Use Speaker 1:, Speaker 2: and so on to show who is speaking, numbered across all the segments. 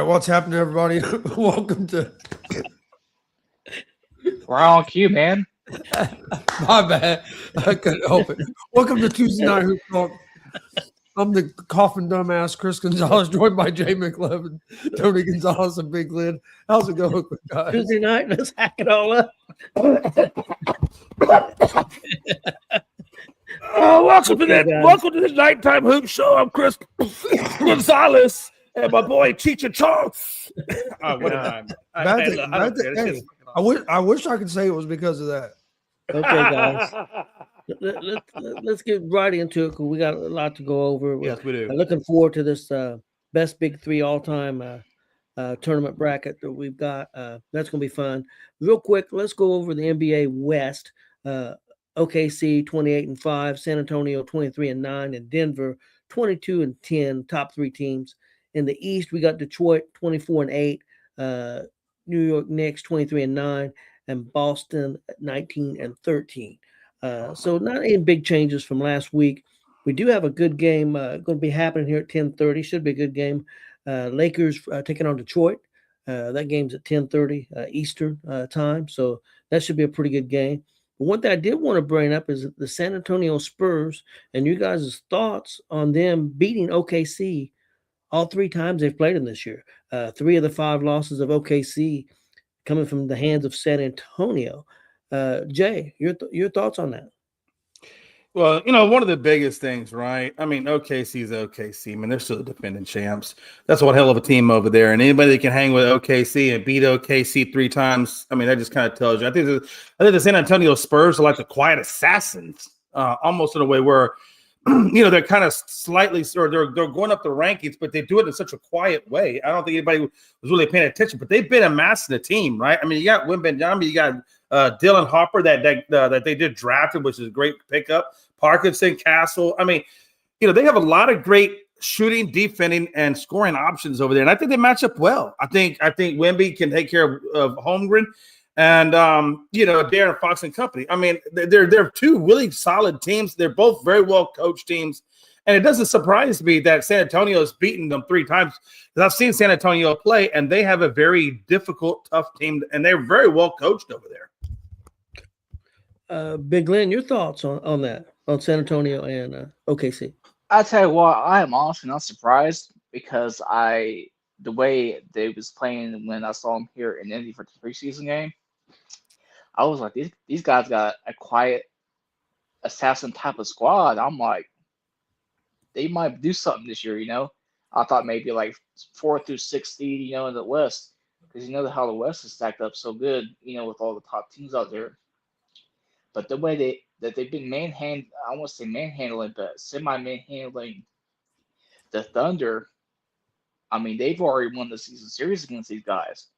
Speaker 1: right, what's happening, everybody? Welcome to
Speaker 2: We're on cue, man.
Speaker 1: my bad. I couldn't help it. Welcome to Tuesday Night Hoop Talk. I'm the coughing dumbass Chris Gonzalez, joined by Jay McLevin, Tony Gonzalez, and Big Lynn. How's it going, guys?
Speaker 3: Tuesday night, let's hack it all up.
Speaker 4: Welcome to
Speaker 3: Okay,
Speaker 4: that.
Speaker 3: guys.
Speaker 4: Welcome to the nighttime hoop show. I'm Chris Gonzalez and my boy Cheech Chonks. What am I?
Speaker 1: Bad
Speaker 4: Hey,
Speaker 1: thing-
Speaker 4: look,
Speaker 1: bad
Speaker 4: I don't
Speaker 1: thing-
Speaker 4: care. This
Speaker 1: hey,
Speaker 4: shit's fucking
Speaker 1: I wish I could say it was because of that.
Speaker 3: Okay, guys. Let's get right into it because we got a lot to go over.
Speaker 4: Yes, we do.
Speaker 3: I'm looking forward to this best Big Three all-time tournament bracket that we've got. That's going to be fun. Real quick, let's go over the NBA West. OKC 28-5, San Antonio 23-9, and Denver 22-10. Top three teams. In the East, we got Detroit 24-8, New York Knicks 23-9, and Boston 19-13. So not any big changes from last week. We do have a good game going to be happening here at 10:30. Should be a good game. Lakers taking on Detroit. That game's at 10:30 Eastern time, so that should be a pretty good game. But one thing I did want to bring up is the San Antonio Spurs and you guys' thoughts on them beating OKC all three times they've played them this year. 3 of the 5 losses of OKC coming from the hands of San Antonio. Jay, your thoughts on that?
Speaker 4: Well, one of the biggest things, right? I mean, OKC's OKC. I mean, they're still the defending champs. That's one hell of a team over there. And anybody that can hang with OKC and beat OKC 3 times, I mean, that just kind of tells you. I think the San Antonio Spurs are like the quiet assassins, almost in a way where, they're kind of slightly, or they're going up the rankings, but they do it in such a quiet way. I don't think anybody was really paying attention, but they've been amassing a team, right? I mean, you got Wembanyama, you got Dylan Harper that they did drafted, which is a great pickup. Parkinson, Castle. I mean, they have a lot of great shooting, defending, and scoring options over there, and I think they match up well. I think Wemby can take care of Holmgren and Darren Fox and company. I mean, they're 2 really solid teams. They're both very well coached teams, and it doesn't surprise me that San Antonio has beaten them 3 times because I've seen San Antonio play, and they have a very difficult, tough team, and they're very well coached over there.
Speaker 3: Big Lynn, your thoughts on that, on San Antonio and OKC?
Speaker 2: I tell you what, I am honestly not surprised because the way they was playing when I saw them here in Indy for the preseason game, I was like, these guys got a quiet assassin type of squad. I'm like, they might do something this year. I thought maybe like 4 through 6 seed, in the West, because how the West is stacked up so good, with all the top teams out there. But the way they've been I won't say manhandling, but semi-manhandling the Thunder. I mean, they've already won the season series against these guys.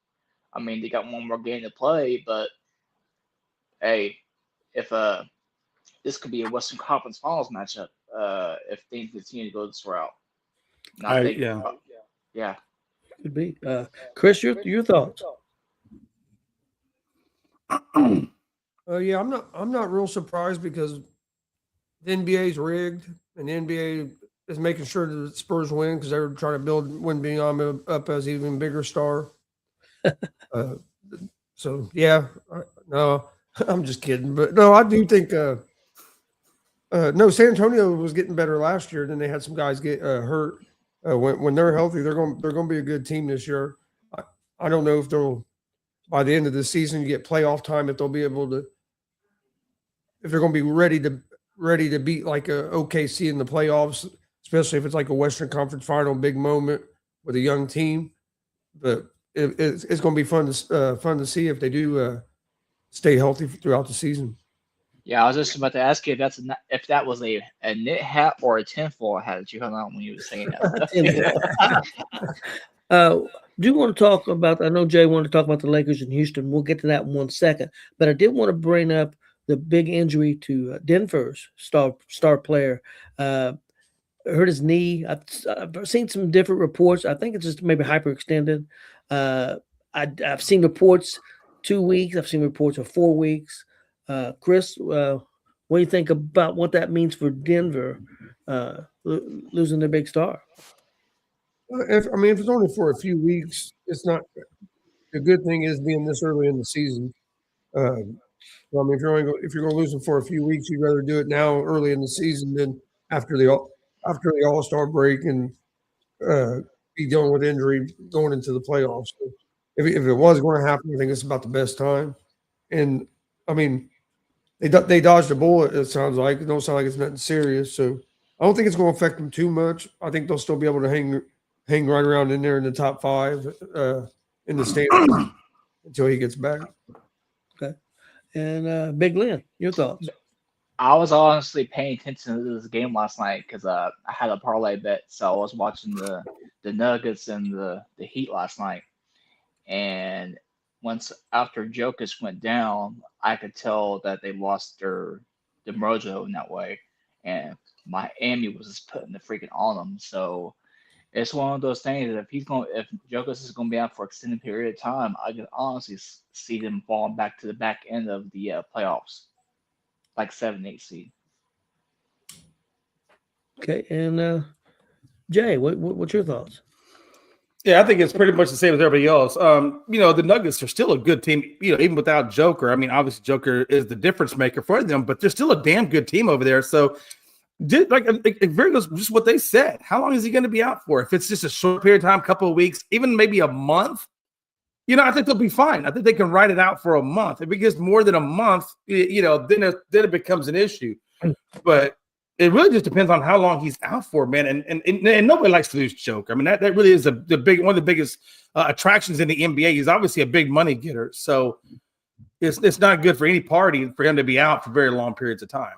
Speaker 2: I mean, they got one more game to play, but hey, if this could be a Western Conference Finals matchup, if things continue to go this route. Yeah.
Speaker 3: Could be. Chris, your thoughts?
Speaker 1: Yeah, I'm not real surprised because the NBA's rigged, and the NBA is making sure that the Spurs win because they're trying to build Wembanyama up as an even bigger star. So yeah, no, I'm just kidding, but no, I do think no, San Antonio was getting better last year. Then they had some guys get hurt. When they're healthy, they're going to be a good team this year. I don't know if they'll by the end of the season you get playoff time if they'll be able to if they're going to be ready to beat like a OKC in the playoffs, especially if it's like a Western Conference Final big moment with a young team. But it's going to be fun to see if they do stay healthy throughout the season.
Speaker 2: Yeah, I was just about to ask you if that was a knit hat or a tinfoil hat that you hung on when you were saying that.
Speaker 3: Do you want to talk about? I know Jay wanted to talk about the Lakers in Houston. We'll get to that in 1 second. But I did want to bring up the big injury to Denver's star player. Hurt his knee. I've seen some different reports. I think it's just maybe hyperextended. I've seen reports 2 weeks. I've seen reports of 4 weeks. Chris, what do you think about what that means for Denver losing their big star?
Speaker 1: If it's only for a few weeks, it's not. The good thing is being this early in the season. If you're going to lose them for a few weeks, you'd rather do it now early in the season than after the All Star break and uh, be dealing with injury going into the playoffs. So if it was going to happen, I think it's about the best time. And I mean, they dodged a bullet. It sounds like it don't sound like it's nothing serious. So I don't think it's going to affect them too much. I think they'll still be able to hang right around in there in the top five in the standings until he gets back.
Speaker 3: Okay. And Big Lynn, your thoughts?
Speaker 2: I was honestly paying attention to this game last night because I had a parlay bet, so I was watching the Nuggets and the Heat last night. And once after Jokic went down, I could tell that they lost their mojo in that way, and Miami was just putting the freaking on them. So it's one of those things that if Jokic is going to be out for an extended period of time, I can honestly see them falling back to the back end of the playoffs, like 7, 8 seed.
Speaker 3: Okay. And Jay, what's your thoughts?
Speaker 4: Yeah, I think it's pretty much the same as everybody else. The Nuggets are still a good team, even without Joker. I mean, obviously Joker is the difference maker for them, but they're still a damn good team over there. So it very goes just what they said. How long is he going to be out for? If it's just a short period of time, couple of weeks, even maybe a month, I think they'll be fine. I think they can ride it out for a month. If it gets more than a month, then it becomes an issue. But it really just depends on how long he's out for, man. And nobody likes to lose Joker. I mean, that really is one of the biggest attractions in the NBA. He's obviously a big money getter, so it's not good for any party for him to be out for very long periods of time.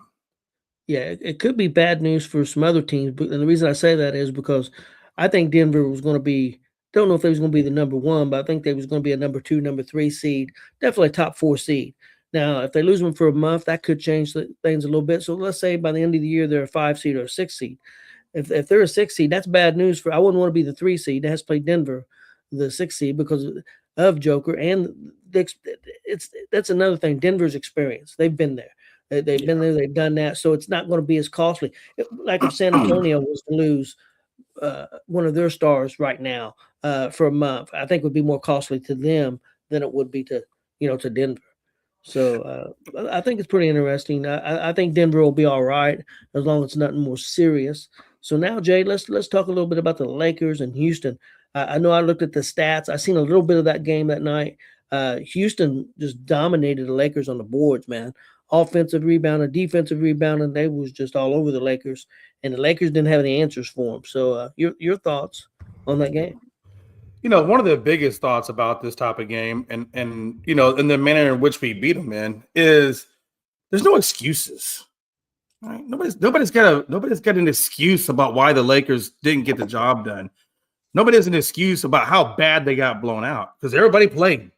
Speaker 3: Yeah, it could be bad news for some other teams, but and the reason I say that is because I think Denver was going to be. Don't know if they was going to be the number one, but I think they was going to be a number 2, number 3 seed, definitely a top 4 seed. Now, if they lose them for a month, that could change things a little bit. So let's say by the end of the year they're a 5 seed or a 6 seed. If they're a 6 seed, that's bad news for. I wouldn't want to be the 3 seed that has to play Denver, the 6 seed, because of Joker and that's another thing. Denver's experience. They've been there. They've been there. They've done that. So it's not going to be as costly. Like if San Antonio was to lose one of their stars right now for a month, I think it would be more costly to them than it would be to Denver. So I think it's pretty interesting. I think Denver will be all right as long as it's nothing more serious. So now, Jay, let's talk a little bit about the Lakers and Houston. I know I looked at the stats. I seen a little bit of that game that night. Houston just dominated the Lakers on the boards, man. Offensive rebound and defensive rebound, and they was just all over the Lakers. And the Lakers didn't have any answers for them. So your thoughts on that game?
Speaker 4: One of the biggest thoughts about this type of game and in the manner in which we beat them in is there's no excuses. Right? Nobody's got an excuse about why the Lakers didn't get the job done. Nobody has an excuse about how bad they got blown out because everybody played.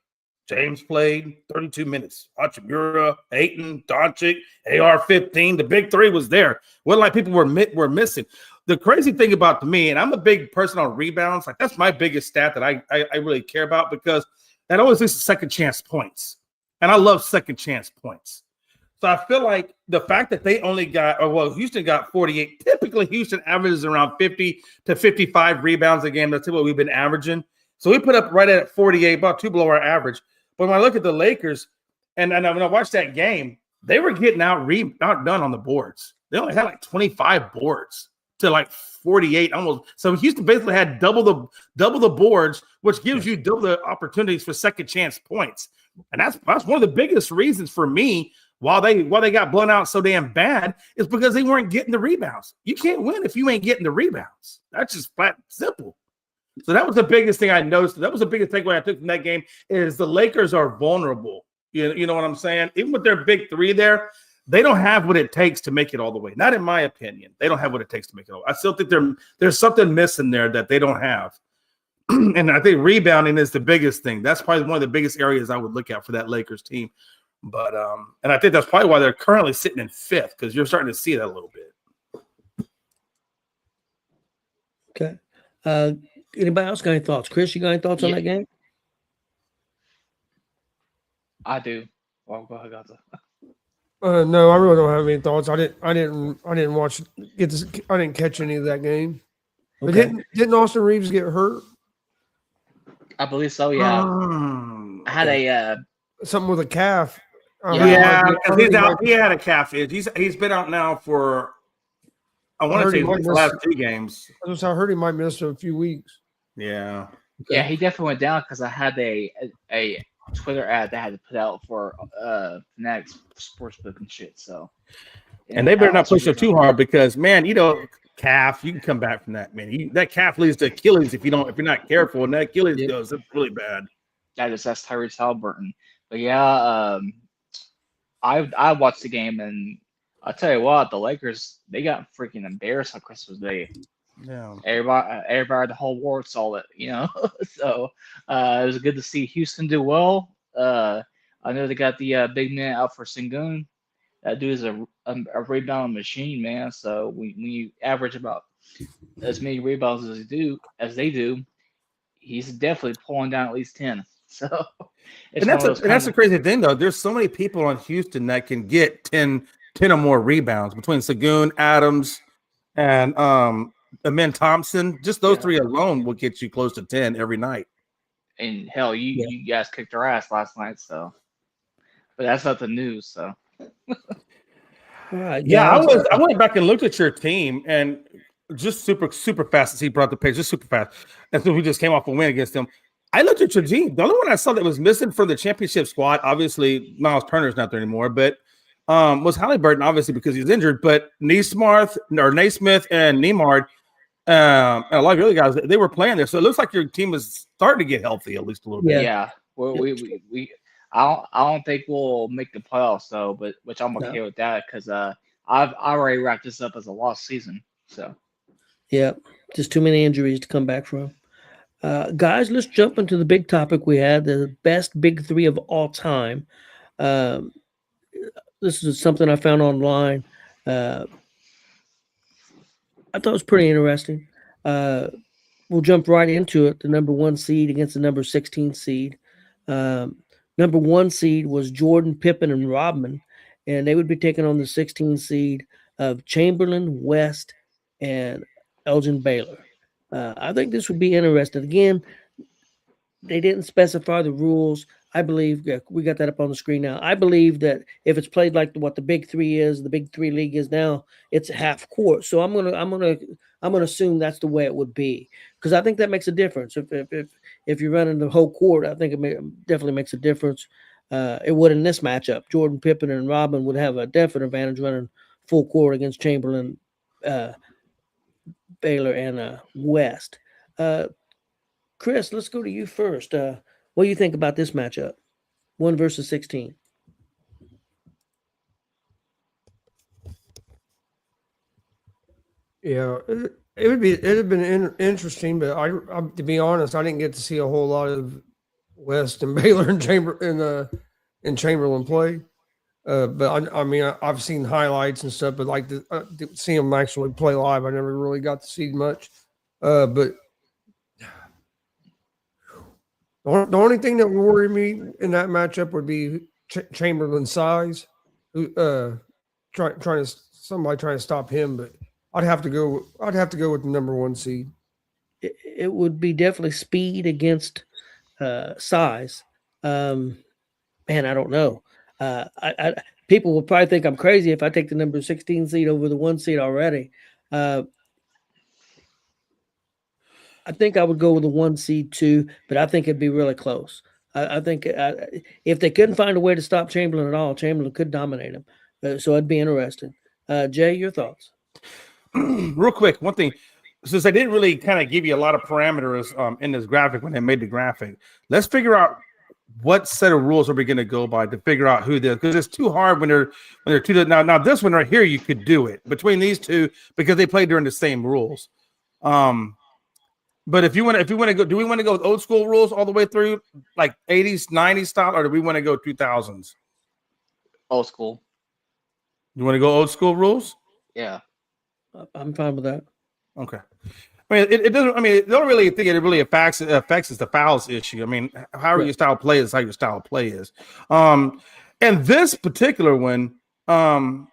Speaker 4: James played 32 minutes. Hachimura, Ayton, Doncic, AR-15. The big three was there. What like people were missing. The crazy thing about me, and I'm a big person on rebounds, like that's my biggest stat that I really care about because that always leads to second chance points. And I love second chance points. So I feel like the fact that they only Houston got 48. Typically, Houston averages around 50 to 55 rebounds a game. That's what we've been averaging. So we put up right at 48, about 2 below our average. But when I look at the Lakers, and when I watched that game, they were getting outdone on the boards. They only had like 25 boards to like 48 almost. So Houston basically had double the boards, which gives you double the opportunities for second chance points. And that's one of the biggest reasons for me why they got blown out so damn bad is because they weren't getting the rebounds. You can't win if you ain't getting the rebounds. That's just flat simple. So that was the biggest thing I noticed. That was the biggest takeaway I took from that game is the Lakers are vulnerable. You know what I'm saying? Even with their big three there, they don't have what it takes to make it all the way. Not in my opinion. They don't have what it takes to make it all. I still think there's something missing there that they don't have. And I think rebounding is the biggest thing. That's probably one of the biggest areas I would look at for that Lakers team. But and I think that's probably why they're currently sitting in 5th because you're starting to see that a little bit.
Speaker 3: Okay. Anybody else got any thoughts? Chris, you got any thoughts on that game?
Speaker 2: I do. Well, go ahead, Gaza.
Speaker 1: No, I really don't have any thoughts. I didn't watch I didn't catch any of that game. But
Speaker 3: Okay.
Speaker 1: didn't Austin Reeves get hurt?
Speaker 2: I believe so. Yeah, I had
Speaker 3: okay.
Speaker 2: a
Speaker 1: Something with a calf. I
Speaker 2: Yeah.
Speaker 1: heard he might
Speaker 4: Yeah,
Speaker 1: be- I
Speaker 4: because
Speaker 1: heard
Speaker 4: he's
Speaker 1: he
Speaker 4: out.
Speaker 1: might-
Speaker 4: He had a calf injury. He's been out now for I
Speaker 1: I
Speaker 4: want to
Speaker 1: heard
Speaker 4: say
Speaker 1: he might
Speaker 4: the
Speaker 1: miss.
Speaker 4: last 2 games.
Speaker 1: I heard he might miss a few weeks.
Speaker 4: Yeah.
Speaker 2: yeah. He definitely went down because I had a Twitter ad that I had to put out for Fanatics Sportsbook and shit. So
Speaker 4: And they better not
Speaker 2: also
Speaker 4: push it too hard because, man, calf, you can come back from that, man. That calf leads to Achilles if you're not careful, and that Achilles
Speaker 3: Yep.
Speaker 4: goes, it's really bad.
Speaker 2: that's Tyrese Halliburton. But yeah, I watched the game and I'll tell you what, the Lakers they got freaking embarrassed on Christmas Day.
Speaker 4: Yeah.
Speaker 2: Everybody, the whole world saw it, So it was good to see Houston do well. I know they got the big man out for Sengun. That dude is a rebound machine, man. So when you average about as many rebounds as they do, he's definitely pulling down at least 10. So it's
Speaker 4: And
Speaker 2: one of those
Speaker 4: that's the crazy thing, though. There's so many people on Houston that can get 10 or more rebounds between Sagoon, Adams, and Amen Thompson. Just those
Speaker 2: Yeah.
Speaker 4: three alone will get you close to 10 every night.
Speaker 2: And hell,
Speaker 3: Yeah.
Speaker 2: you guys kicked our ass last night, so. But that's not the news, so.
Speaker 3: All right,
Speaker 4: Yeah,
Speaker 3: guys.
Speaker 4: I went back and looked at your team and just super fast as he brought the page, just super fast. And so we just came off a win against them. I looked at your team. The only one I saw that was missing from the championship squad, obviously Miles Turner's not there anymore, but was Halliburton, obviously because he's injured. But Naismith and Nemard, and a lot of the other guys, they were playing there. So it looks like your team is starting to get healthy at least a little bit.
Speaker 2: Yeah. We I don't think we'll make the playoffs though, but which I'm okay with that because I've already wrapped this up as a lost season. So
Speaker 3: Yeah, just too many injuries to come back from. Guys, let's jump into the big topic we had, the best big three of all time. This is something I found online. I thought it was pretty interesting. We'll jump right into it. The number 1 seed against the number 16 seed. Number 1 seed was Jordan, Pippen, and Rodman, and they would be taking on the 16 seed of Chamberlain, West, and Elgin Baylor. I think this would be interesting. Again, they didn't specify the rules. I believe we got that up on the screen now. I believe that if it's played like what the Big Three is, the Big Three league is now, it's half court. So I'm gonna assume that's the way it would be because I think that makes a difference. If you're running the whole court, I think it definitely makes a difference. It would in this matchup. Jordan, Pippen, and Robin would have a definite advantage running full court against Chamberlain, Baylor, and West. Chris, let's go to you first. What do you think about this matchup? 1 versus 16.
Speaker 1: Yeah, it'd have been interesting, but I to be honest, I didn't get to see a whole lot of West and Baylor and Chamberlain play. But I mean, I've seen highlights and stuff, but like to see them actually play live, I never really got to see much. But the only thing that would worry me in that matchup would be Chamberlain's size. Trying to stop him, but I'd have to go with the number 1 seed.
Speaker 3: It would be definitely speed against size. Man, I don't know. People will probably think I'm crazy if I take the number 16 seed over the 1 seed already. I think I would go with the 1 seed too, but I think it'd be really close. I think if they couldn't find a way to stop Chamberlain at all, Chamberlain could dominate him. So it'd be interesting. Jay, your thoughts?
Speaker 4: Real quick, one thing, since I didn't really kind of give you a lot of parameters in this graphic when I made the graphic, let's figure out what set of rules are we going to go by to figure out who this, because it's too hard when they're two. Now this one right here, you could do it between these two because they play during the same rules. But if we want to go, do we want to go with old school rules all the way through, like 80s, 90s style, or do we want to go 2000s?
Speaker 2: old school.
Speaker 4: You want to go old school rules?
Speaker 2: Yeah.
Speaker 3: I'm fine with that.
Speaker 4: Okay. I mean, it doesn't. I mean, the only really thing it really affects is the fouls issue. I mean, however your style of play is how your style of play is. And this particular one, one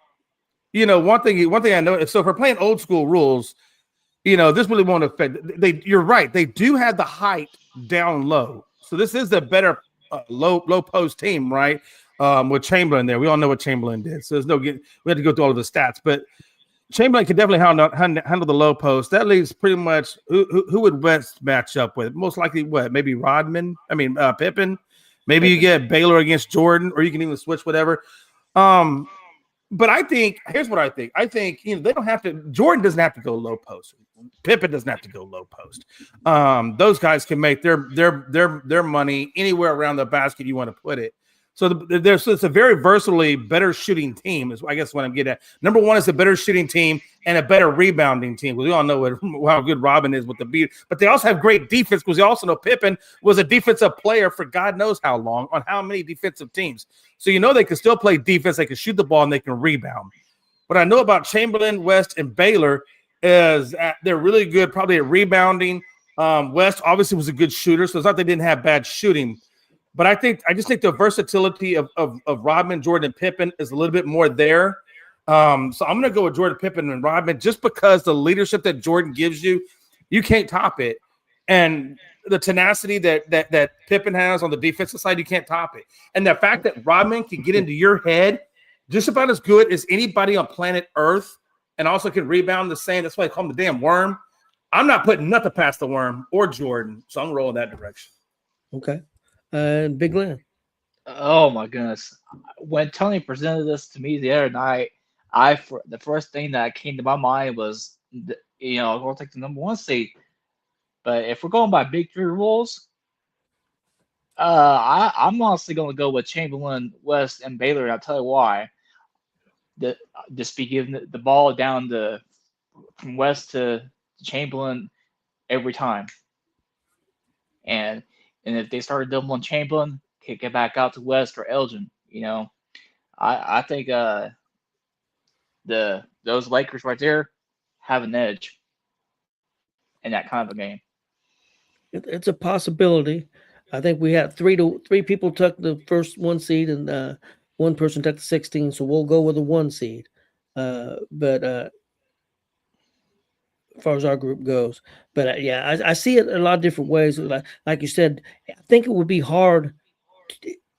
Speaker 4: thing I know. So if we're playing old school rules, this really won't affect. You're right. They do have the height down low, so this is a better low post team, right? With Chamberlain there, we all know what Chamberlain did. So we have to go through all of the stats, but Chamberlain can definitely handle the low post. That leaves pretty much who would West match up with? Most likely, what? Maybe Rodman. I mean, Pippen. Maybe you get Baylor against Jordan, or you can even switch whatever. But I think here's what I think. I think they don't have to. Jordan doesn't have to go low post. Pippen doesn't have to go low post. Those guys can make their money anywhere around the basket you want to put it. So it's a very versatily better shooting team is I guess what I'm getting at. Number one is a better shooting team and a better rebounding team. We all know how good Robin is with the beat, but they also have great defense because we also know Pippen was a defensive player for God knows how long on how many defensive teams. So they can still play defense, they can shoot the ball, and they can rebound. What I know about Chamberlain, West, and Baylor is they're really good probably at rebounding. West obviously was a good shooter, so it's not they didn't have bad shooting. But I just think the versatility of Rodman, Jordan, and Pippen is a little bit more there. So I'm going to go with Jordan, Pippen, and Rodman just because the leadership that Jordan gives you can't top it. And the tenacity that Pippen has on the defensive side, you can't top it. And the fact that Rodman can get into your head just about as good as anybody on planet Earth and also can rebound the same. That's why I call him the damn worm. I'm not putting nothing past the worm or Jordan. So I'm rolling that direction.
Speaker 3: Okay. And Big Glenn.
Speaker 2: Oh my goodness! When Tony presented this to me the other night, the first thing that came to my mind was, I'll go take the number one seed. But if we're going by Big Three rules, I'm honestly going to go with Chamberlain, West, and Baylor. And I'll tell you why. Just be giving the ball down from West to Chamberlain every time, and if they started doubling Chamberlain, kick it back out to West or Elgin. I think those Lakers right there have an edge in that kind of a game.
Speaker 3: It's a possibility. I think we had three people took the first one seed and one person took the 16, so we'll go with the one seed. But as far as our group goes, but yeah, I see it a lot of different ways. Like you said, I think it would be hard.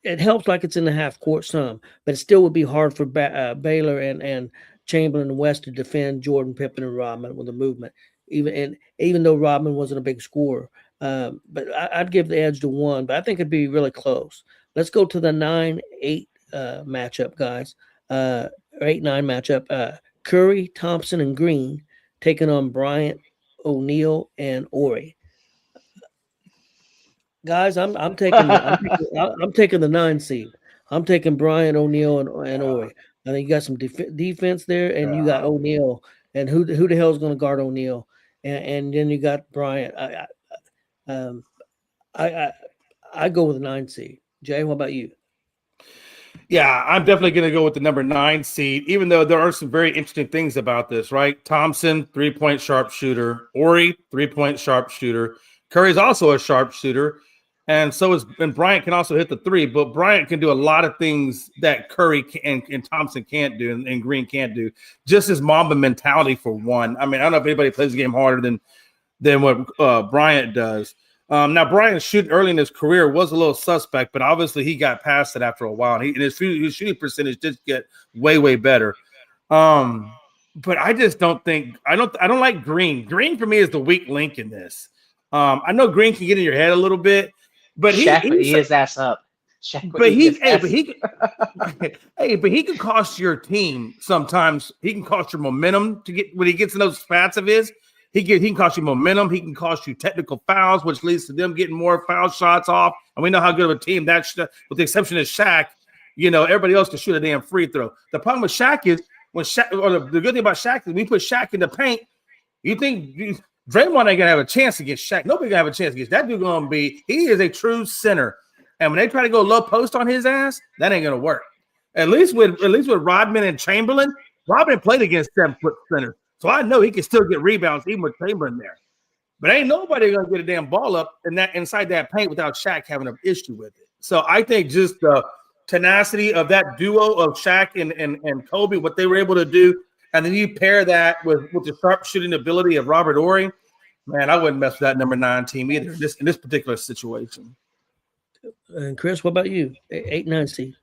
Speaker 3: It helps like it's in the half court some, but it still would be hard for Baylor and Chamberlain and West to defend Jordan, Pippen, and Rodman with the movement. Even though Rodman wasn't a big scorer, but I'd give the edge to one. But I think it'd be really close. Let's go to the 9-8 matchup, guys. 8-9 matchup. Curry, Thompson, and Green taking on Bryant, O'Neal, and Ori. Guys, I'm taking the 9 seed. I'm taking Bryant, O'Neal, and Ori. I think you got some defense there, and you got O'Neal. And who the hell is going to guard O'Neal? And then you got Bryant. I go with the 9 seed. Jay, what about you?
Speaker 4: Yeah, I'm definitely going to go with the number 9 seed, even though there are some very interesting things about this, right? Thompson, 3-point sharpshooter. Ori, 3-point sharpshooter. Curry's also a sharpshooter. And Bryant can also hit the 3, but Bryant can do a lot of things that Curry and Thompson can't do and Green can't do. Just his Mamba mentality for one. I mean, I don't know if anybody plays the game harder than what Bryant does. Now, Bryant's shooting early in his career was a little suspect, but obviously he got past it after a while. And his shooting percentage did get way, way better. But I just don't think – I don't like Green. Green for me is the weak link in this. I know Green can get in your head a little bit. But
Speaker 2: Shaq would eat his ass up.
Speaker 4: But he can cost your team sometimes. He can cost your momentum to get when he gets in those spats of his. He can cost you momentum. He can cost you technical fouls, which leads to them getting more foul shots off. And we know how good of a team that, with the exception of Shaq, everybody else can shoot a damn free throw. The problem with Shaq is the good thing about Shaq is we put Shaq in the paint. You think Draymond ain't gonna have a chance against Shaq. Nobody gonna have a chance against that dude. He is a true center, and when they try to go low post on his ass, that ain't gonna work. At least with Rodman and Chamberlain, Rodman played against 7-foot centers, so I know he can still get rebounds even with Chamberlain there. But ain't nobody gonna get a damn ball up inside that paint without Shaq having an issue with it. So I think just the tenacity of that duo of Shaq and Kobe, what they were able to do. and then you pair that with the sharp shooting ability of Robert Ory, man, I wouldn't mess with that number 9 team either in this particular situation.
Speaker 3: And Chris, what about you? 8, 9 seed.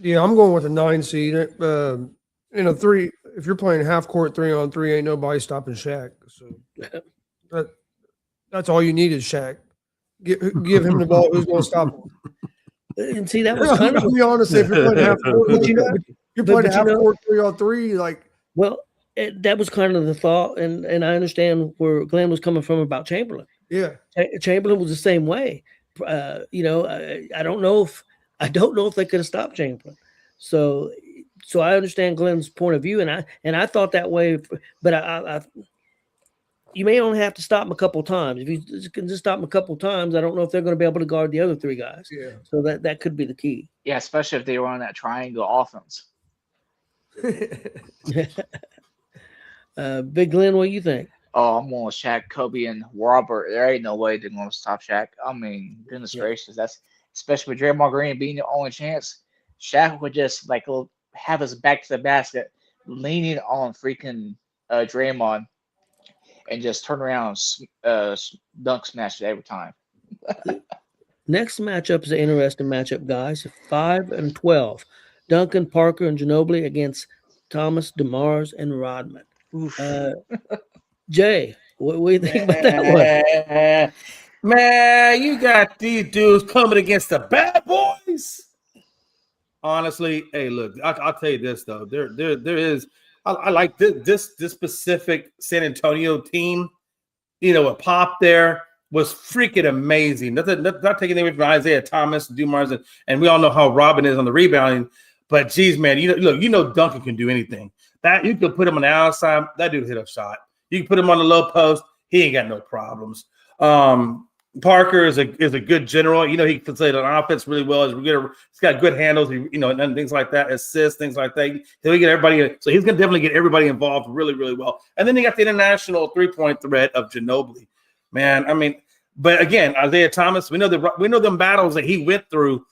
Speaker 1: Yeah, I'm going with a 9 seed. In a 3, if you're playing half court 3-on-3, ain't nobody stopping Shaq. So that's all you need is Shaq. Give him the ball. Who's going to stop him?
Speaker 3: And see, that was kind of
Speaker 1: I'll be honest. If you're playing half court,
Speaker 3: but you know,
Speaker 1: you're playing
Speaker 3: but
Speaker 1: half
Speaker 3: you know,
Speaker 1: court 3-on-3. Like,
Speaker 3: well, that was kind of the thought, and I understand where Glenn was coming from about Chamberlain.
Speaker 1: yeah,
Speaker 3: Chamberlain was the same way. You know, I don't know if they could have stopped Chamberlain. So I understand Glenn's point of view, and I thought that way. But I you may only have to stop him a couple times. If you can just stop him a couple times, I don't know if they're going to be able to guard the other 3 guys.
Speaker 1: yeah.
Speaker 3: So that could be the key.
Speaker 2: Yeah, especially if they run that triangle offense.
Speaker 3: Big Glenn, what do you think?
Speaker 2: Oh, I'm going with Shaq, Kobe, and Robert. There ain't no way they're going to stop Shaq. I mean, goodness gracious, that's especially with Draymond Green being the only chance. Shaq would just have his back to the basket, leaning on freaking Draymond, and just turn around and dunk smash it every time.
Speaker 3: Next matchup is an interesting matchup, guys. 5 and 12. Duncan, Parker, and Ginobili against Thomas, DeMars, and Rodman. Jay, what do you think about that one?
Speaker 4: Man, you got these dudes coming against the bad boys. Honestly, hey, look, I'll tell you this though. There is. I like this specific San Antonio team. You know, a Pop there was freaking amazing. Not taking anything away from Isaiah Thomas, Dumars, and we all know how Robin is on the rebounding. But geez, man, you know Duncan can do anything. That you could put him on the outside, that dude hit a shot. You can put him on the low post, he ain't got no problems. Parker is a good general. You know, he can play on offense really well. He's got good handles, and things like that, assists, things like that. He'll get everybody. So he's gonna definitely get everybody involved really, really well. And then you got the international 3-point threat of Ginobili. Man, I mean, but again, Isaiah Thomas, we know them battles that he went through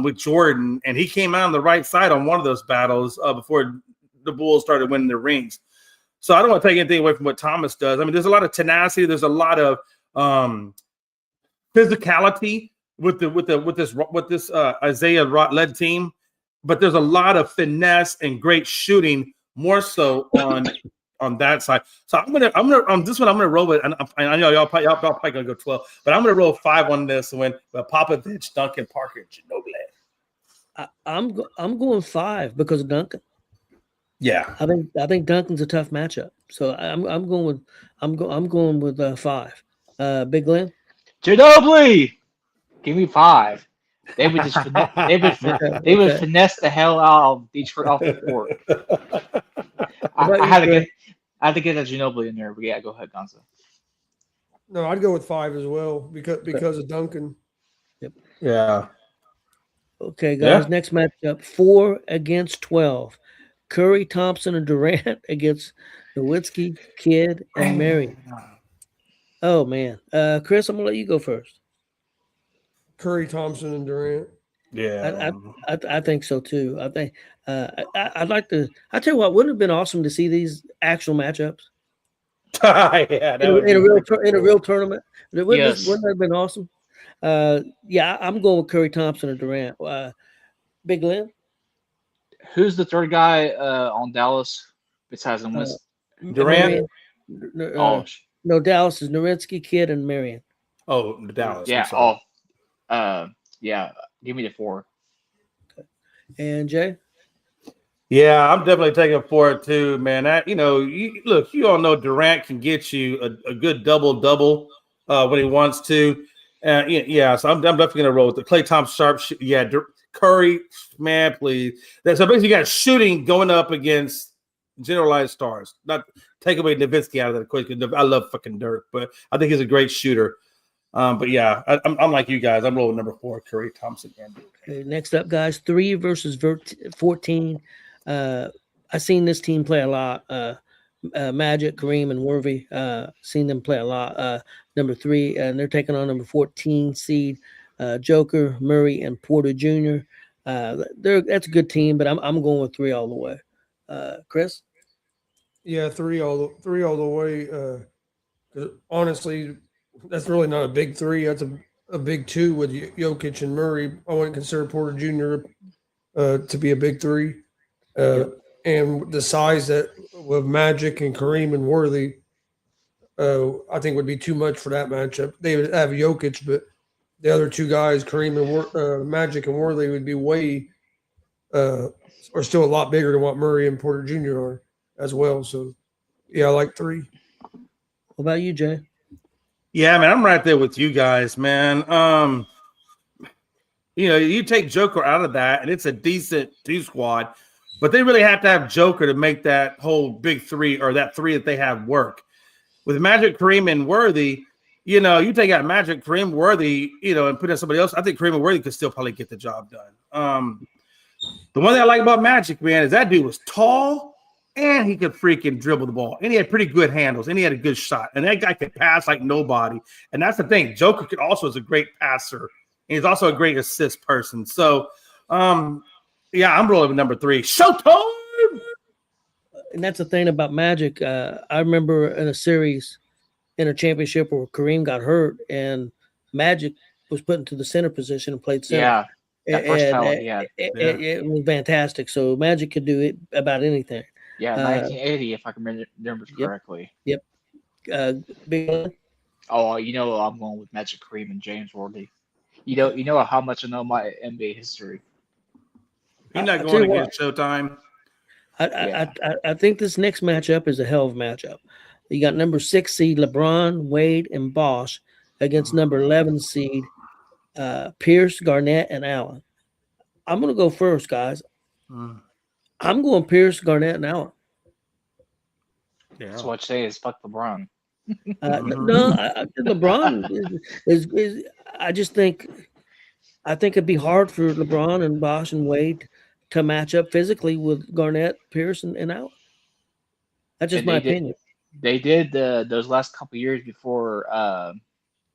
Speaker 4: with Jordan, and he came out on the right side on one of those battles before the Bulls started winning their rings. So I don't want to take anything away from what Thomas does. I mean, there's a lot of tenacity. There's a lot of physicality with this Isaiah led team, but there's a lot of finesse and great shooting, more so on that side. So I'm gonna on this one I'm gonna roll with. And I know y'all probably gonna go 12, but I'm gonna roll 5 on this one with Popovich, Duncan, Parker, and Ginobili.
Speaker 3: I'm going 5 because of Duncan.
Speaker 4: Yeah,
Speaker 3: I think Duncan's a tough matchup, so I'm going with 5. Big Glenn,
Speaker 2: Ginobili, give me 5. They would just finesse the hell out of Detroit off the court. I had to get a Ginobili in there, but yeah, go ahead, Gonzo.
Speaker 1: No, I'd go with 5 as well because of Duncan.
Speaker 3: Yep.
Speaker 4: Yeah.
Speaker 3: Okay, guys. Yeah. Next matchup: 4 against 12. Curry, Thompson, and Durant against Nowitzki, Kidd, and Marion. Oh man, Chris, I'm gonna let you go first.
Speaker 1: Curry, Thompson, and Durant.
Speaker 4: Yeah,
Speaker 3: I think so too. I think I'd like to. I tell you what, wouldn't it have been awesome to see these actual matchups?
Speaker 4: Yeah,
Speaker 3: in a real tournament. Wouldn't that have been awesome? Yeah, I'm going with Curry, Thompson, and Durant. Big Glenn,
Speaker 2: who's the third guy on Dallas besides him?
Speaker 4: Durant.
Speaker 3: No, Dallas is Nowitzki, Kidd, and Marion.
Speaker 4: Oh, Dallas.
Speaker 2: Yeah. Yeah. Give me the 4.
Speaker 3: Okay. And Jay?
Speaker 4: Yeah, I'm definitely taking 4 too, man. You all know Durant can get you a good double when he wants to. Yeah. So I'm definitely gonna roll with the Klay Thompson sharp. Yeah, Curry, man, please. So basically, you got shooting going up against generalized stars. Not take away Nowitzki out of that equation. I love fucking Dirk, but I think he's a great shooter. But yeah, I'm like you guys. I'm rolling number 4, Curry, Thompson, and
Speaker 3: okay, next up, guys, 3 versus 14. I've seen this team play a lot. Magic, Kareem, and Worthy. Seen them play a lot. Number 3, and they're taking on number 14 seed Joker, Murray, and Porter Jr. That's a good team, but I'm going with 3 all the way. Chris?
Speaker 1: Yeah, three all the way. 'Cause honestly, that's really not a big three. That's a big two with Jokic and Murray. I wouldn't consider Porter Jr. To be a big three. Uh,
Speaker 3: Yep.
Speaker 1: and the size that with Magic and Kareem and Worthy, I think would be too much for that matchup. They would have Jokic, but the other two guys, Kareem and Magic and Worthy, would be way uh, are still a lot bigger than what Murray and Porter Jr. are as well. So yeah, I like three.
Speaker 3: What about you, Jay?
Speaker 4: Yeah, man, I'm right there with you guys, man. You take Joker out of that, and it's a decent 2 squad, but they really have to have Joker to make that whole big three or that three that they have work. With Magic, Kareem, and Worthy, you take out Magic, Kareem, Worthy, and put in somebody else. I think Kareem and Worthy could still probably get the job done. The one thing I like about Magic, man, is that dude was tall and he could freaking dribble the ball. And he had pretty good handles and he had a good shot. And that guy could pass like nobody. And that's the thing. Joker could also is a great passer. And he's also a great assist person. So, yeah, I'm rolling with number 3. Showtime!
Speaker 3: And that's the thing about Magic. I remember in a series, in a championship where Kareem got hurt and Magic was put into the center position and played center.
Speaker 2: Yeah, that first
Speaker 3: And
Speaker 2: penalty, yeah.
Speaker 3: it was fantastic. So Magic could do it about anything.
Speaker 2: Yeah, 1980, if I can remember correctly.
Speaker 3: Yep. Big one.
Speaker 2: Oh, I'm going with Magic, Kareem, and James Worthy. You know how much I know my NBA history.
Speaker 4: You're not going against Showtime.
Speaker 3: I think this next matchup is a hell of a matchup. You got number 6 seed LeBron, Wade, and Bosch against number 11 seed Pierce, Garnett, and Allen. I'm going to go first, guys. I'm going Pierce, Garnett, and Allen.
Speaker 2: Yeah. So what you say is fuck LeBron.
Speaker 3: No, LeBron is. I just think it'd be hard for LeBron and Bosch and Wade to match up physically with Garnett, Pierce, and Allen. That's just my opinion.
Speaker 2: They did those last couple years before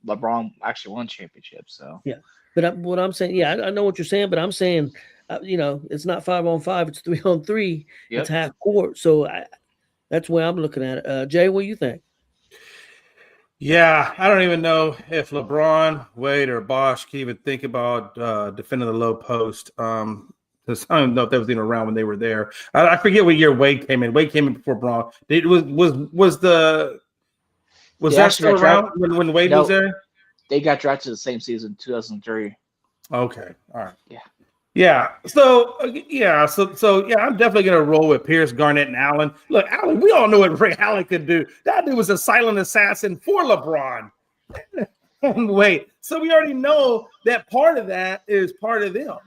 Speaker 2: LeBron actually won championships. So
Speaker 3: yeah, but what I'm saying, I know what you're saying, but I'm saying, it's not 5-on-5, it's 3-on-3. Yep. It's half court, so that's the way I'm looking at it. Jay, what do you think?
Speaker 4: Yeah, I don't even know if LeBron, Wade, or Bosch can even think about defending the low post. I don't know if that was even around when they were there. I forget what year Wade came in. Wade came in before Braun. Was that still around when Wade was there?
Speaker 2: They got drafted the same season, 2003.
Speaker 4: Okay, all right.
Speaker 2: Yeah.
Speaker 4: So I'm definitely gonna roll with Pierce, Garnett, and Allen. Look, Allen, we all know what Ray Allen could do. That dude was a silent assassin for LeBron. And wait, so we already know that part of that is part of them.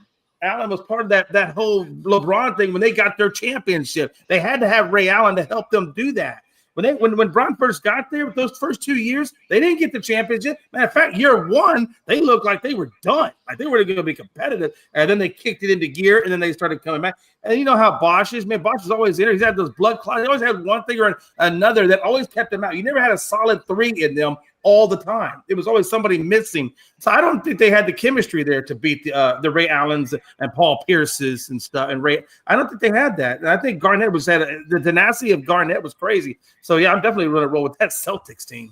Speaker 4: Allen was part of that whole LeBron thing when they got their championship. They had to have Ray Allen to help them do that. When Bron first got there, with those first 2 years, they didn't get the championship. Matter of fact, year 1, they looked like they were done. Like they were going to be competitive. And then they kicked it into gear, and then they started coming back. And you know how Bosch is, man. Bosch is always in there. He's had those blood clots. He always had one thing or another that always kept him out. You never had a solid 3 in them all the time. It was always somebody missing. So I don't think they had the chemistry there to beat the Ray Allens and Paul Pierces and stuff. And I don't think they had that. And I think Garnett the tenacity of Garnett was crazy. So yeah, I'm definitely going to roll with that Celtics team.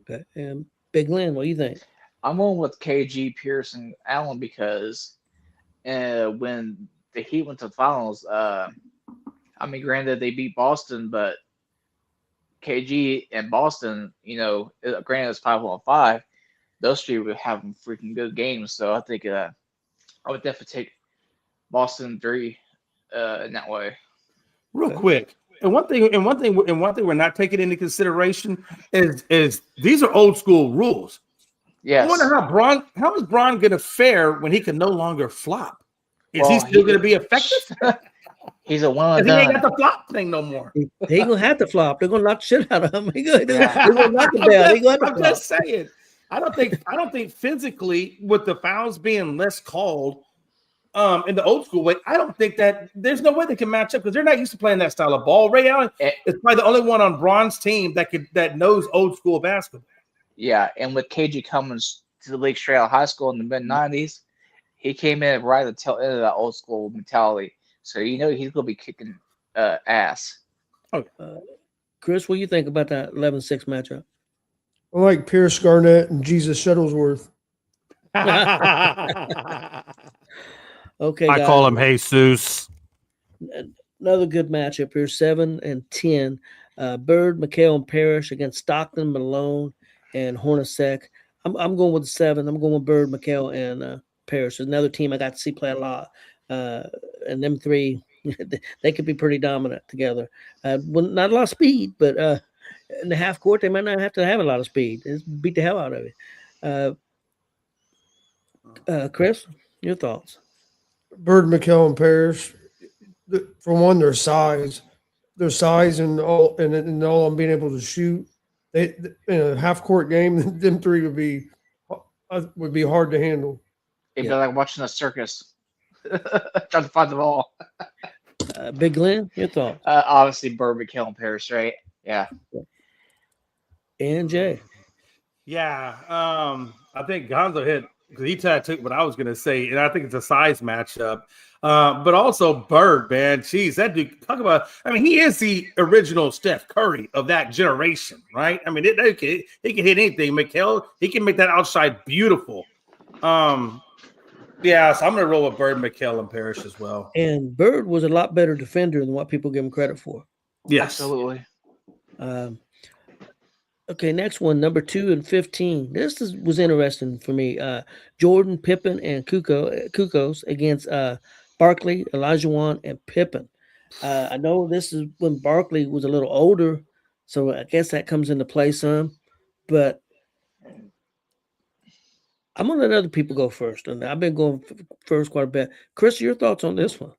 Speaker 3: Okay. And Big Lynn, what do you think?
Speaker 2: I'm going with KG, Pierce, and Allen because when the Heat went to the finals, granted they beat Boston, but KG and Boston, granted it's 5-on-5, those 3 were having freaking good games. So I think I would definitely take Boston 3 in that way.
Speaker 4: Real quick, and one thing we're not taking into consideration is these are old school rules.
Speaker 2: Yes.
Speaker 4: I wonder how is Bron going to fare when he can no longer flop? Is he still going to be effective?
Speaker 2: He's a one and
Speaker 4: done. He ain't
Speaker 2: got
Speaker 4: the flop thing no more.
Speaker 3: He ain't gonna have to flop. They're gonna knock the shit out of him. They're gonna knock him down.
Speaker 4: I'm just saying. I don't think physically with the fouls being less called in the old school way, I don't think that there's no way they can match up because they're not used to playing that style of ball. Ray Allen is probably the only one on Bron's team that knows old school basketball.
Speaker 2: Yeah, and with KG coming to the league straight out of high school in the mid-90s, he came in right at the tail end of that old school mentality. So you know he's gonna be kicking ass.
Speaker 3: Chris, what do you think about that 11-6 matchup?
Speaker 1: I like Pierce Garnett and Jesus Shuttlesworth.
Speaker 3: Okay,
Speaker 4: I
Speaker 3: guys.
Speaker 4: call him Jesus.
Speaker 3: Another good matchup here, 7 and 10. Bird, McHale, and Parrish against Stockton, Malone, and Hornacek. I'm going with 7. I'm going with Bird, McHale, and Parrish. Another team I got to see play a lot. And them three, they could be pretty dominant together. Well, not a lot of speed, but in the half court, they might not have to have a lot of speed. Just beat the hell out of it. Chris, your thoughts?
Speaker 1: Bird, McHale, and Parrish. For one, their size, and all on being able to shoot. They in a half court game, them three would be hard to handle.
Speaker 2: It'd
Speaker 3: Yeah.
Speaker 2: be like watching a circus, trying to find them all.
Speaker 3: Big Glenn, your thoughts?
Speaker 2: Obviously, Bird, McHale, and Parrish, right? Yeah.
Speaker 3: And Jay.
Speaker 4: Yeah, I think Gonzo hit because he took what I was going to say, and I think it's a size matchup. But also Bird, man, jeez, that dude. Talk about. I mean, he is the original Steph Curry of that generation, right? I mean, he can hit anything. McHale, he can make that outside beautiful. Yeah, so I'm going to roll with Bird, McHale, and Parrish as well.
Speaker 3: And Bird was a lot better defender than what people give him credit for.
Speaker 4: Yes,
Speaker 2: Absolutely.
Speaker 3: Okay, next one, number 2 and 15. This was interesting for me. Jordan, Pippen, and Kukos against Barkley, Olajuwon, and Pippen. I know this is when Barkley was a little older, so I guess that comes into play some. But I'm going to let other people go first. And I've been going first quite a bit. Chris, your thoughts on this one?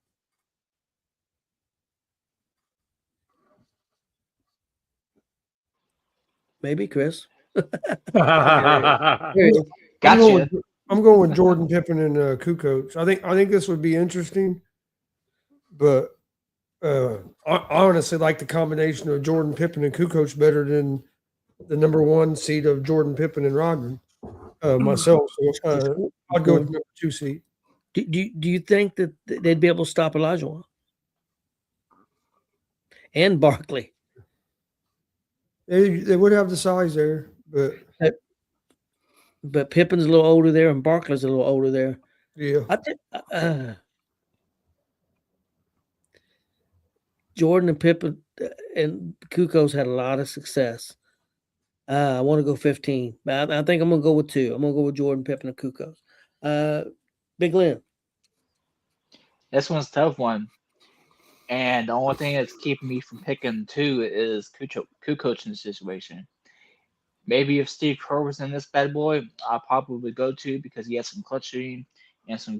Speaker 3: Maybe, Chris.
Speaker 2: Gotcha.
Speaker 1: I'm going with Jordan, Pippen, and Kukoc. I think this would be interesting, but I honestly like the combination of Jordan, Pippen, and Kukoc better than the number 1 seed of Jordan, Pippen, and Rodman. Myself, so I'd go with the number 2 seed.
Speaker 3: Do you think that they'd be able to stop Olajuwon and Barkley?
Speaker 1: They would have the size there,
Speaker 3: but Pippen's a little older there, and Barkley's a little older there.
Speaker 1: yeah.
Speaker 3: I think Jordan and Pippen and Kukos had a lot of success. I want to go 15, but I think I'm going to go with 2. I'm going to go with Jordan, Pippen, and Kukos. Big Lynn.
Speaker 2: This one's a tough one. And the only thing that's keeping me from picking 2 is Kukoc in the situation. Maybe if Steve Kerr was in this bad boy, I probably would go 2 because he has some clutch shooting and some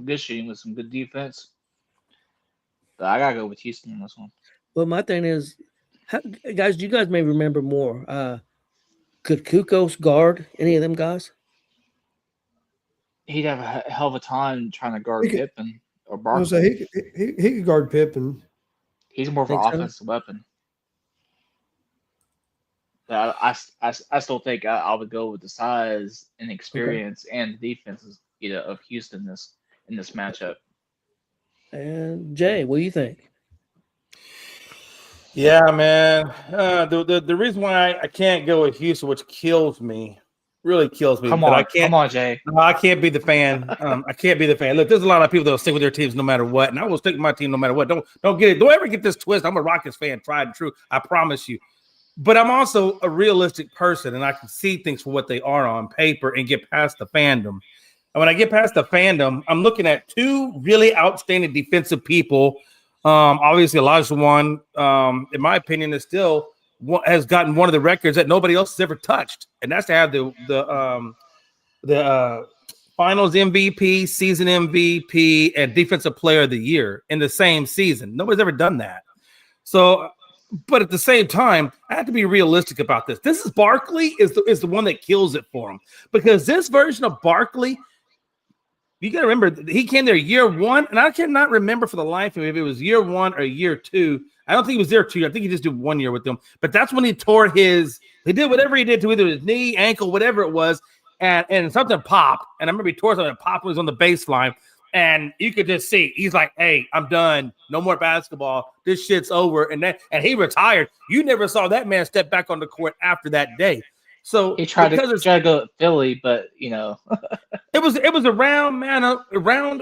Speaker 2: good shooting with some good defense. But I gotta go with Houston on this one.
Speaker 3: Well, my thing is, guys, you guys may remember more. Could Kukos guard any of them guys?
Speaker 2: He'd have a hell of a time trying to guard Pippen or
Speaker 1: I was
Speaker 2: Barkley.
Speaker 1: say he could guard Pippen.
Speaker 2: He's more of an
Speaker 3: Think so?
Speaker 2: offensive weapon. But I still think I would go with the size and experience and the defenses, of Houston in this matchup.
Speaker 3: And Jay, what do you think?
Speaker 4: Yeah, man. The reason why I can't go with Houston, which really kills me.
Speaker 2: Come on, Jay.
Speaker 4: No, I can't be the fan. I can't be the fan. Look, there's a lot of people that'll stick with their teams no matter what, and I will stick with my team no matter what. Don't ever get this twist. I'm a Rockets fan, tried and true. I promise you. But I'm also a realistic person, and I can see things for what they are on paper and get past the fandom. And when I get past the fandom, I'm looking at 2 really outstanding defensive people. Obviously, Olajuwon, in my opinion, is still has gotten one of the records that nobody else has ever touched, and that's to have the Finals MVP, Season MVP, and Defensive Player of the Year in the same season. Nobody's ever done that. So, but at the same time, I have to be realistic about this. This is Barkley is the one that kills it for him, because this version of Barkley, you got to remember, he came there year 1, and I cannot remember for the life of me if it was year 1 or year 2. I don't think he was there 2. I think he just did 1 year with them. But that's when he did whatever he did to either his knee, ankle, whatever it was. and something popped, and I remember he tore something that popped was on the baseline, and you could just see he's like, "Hey, I'm done. No more basketball. This shit's over." And he retired. You never saw that man step back on the court after that day. So
Speaker 2: He tried
Speaker 4: because
Speaker 2: to go to Philly, but
Speaker 4: it was a round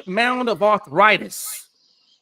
Speaker 4: mound of arthritis.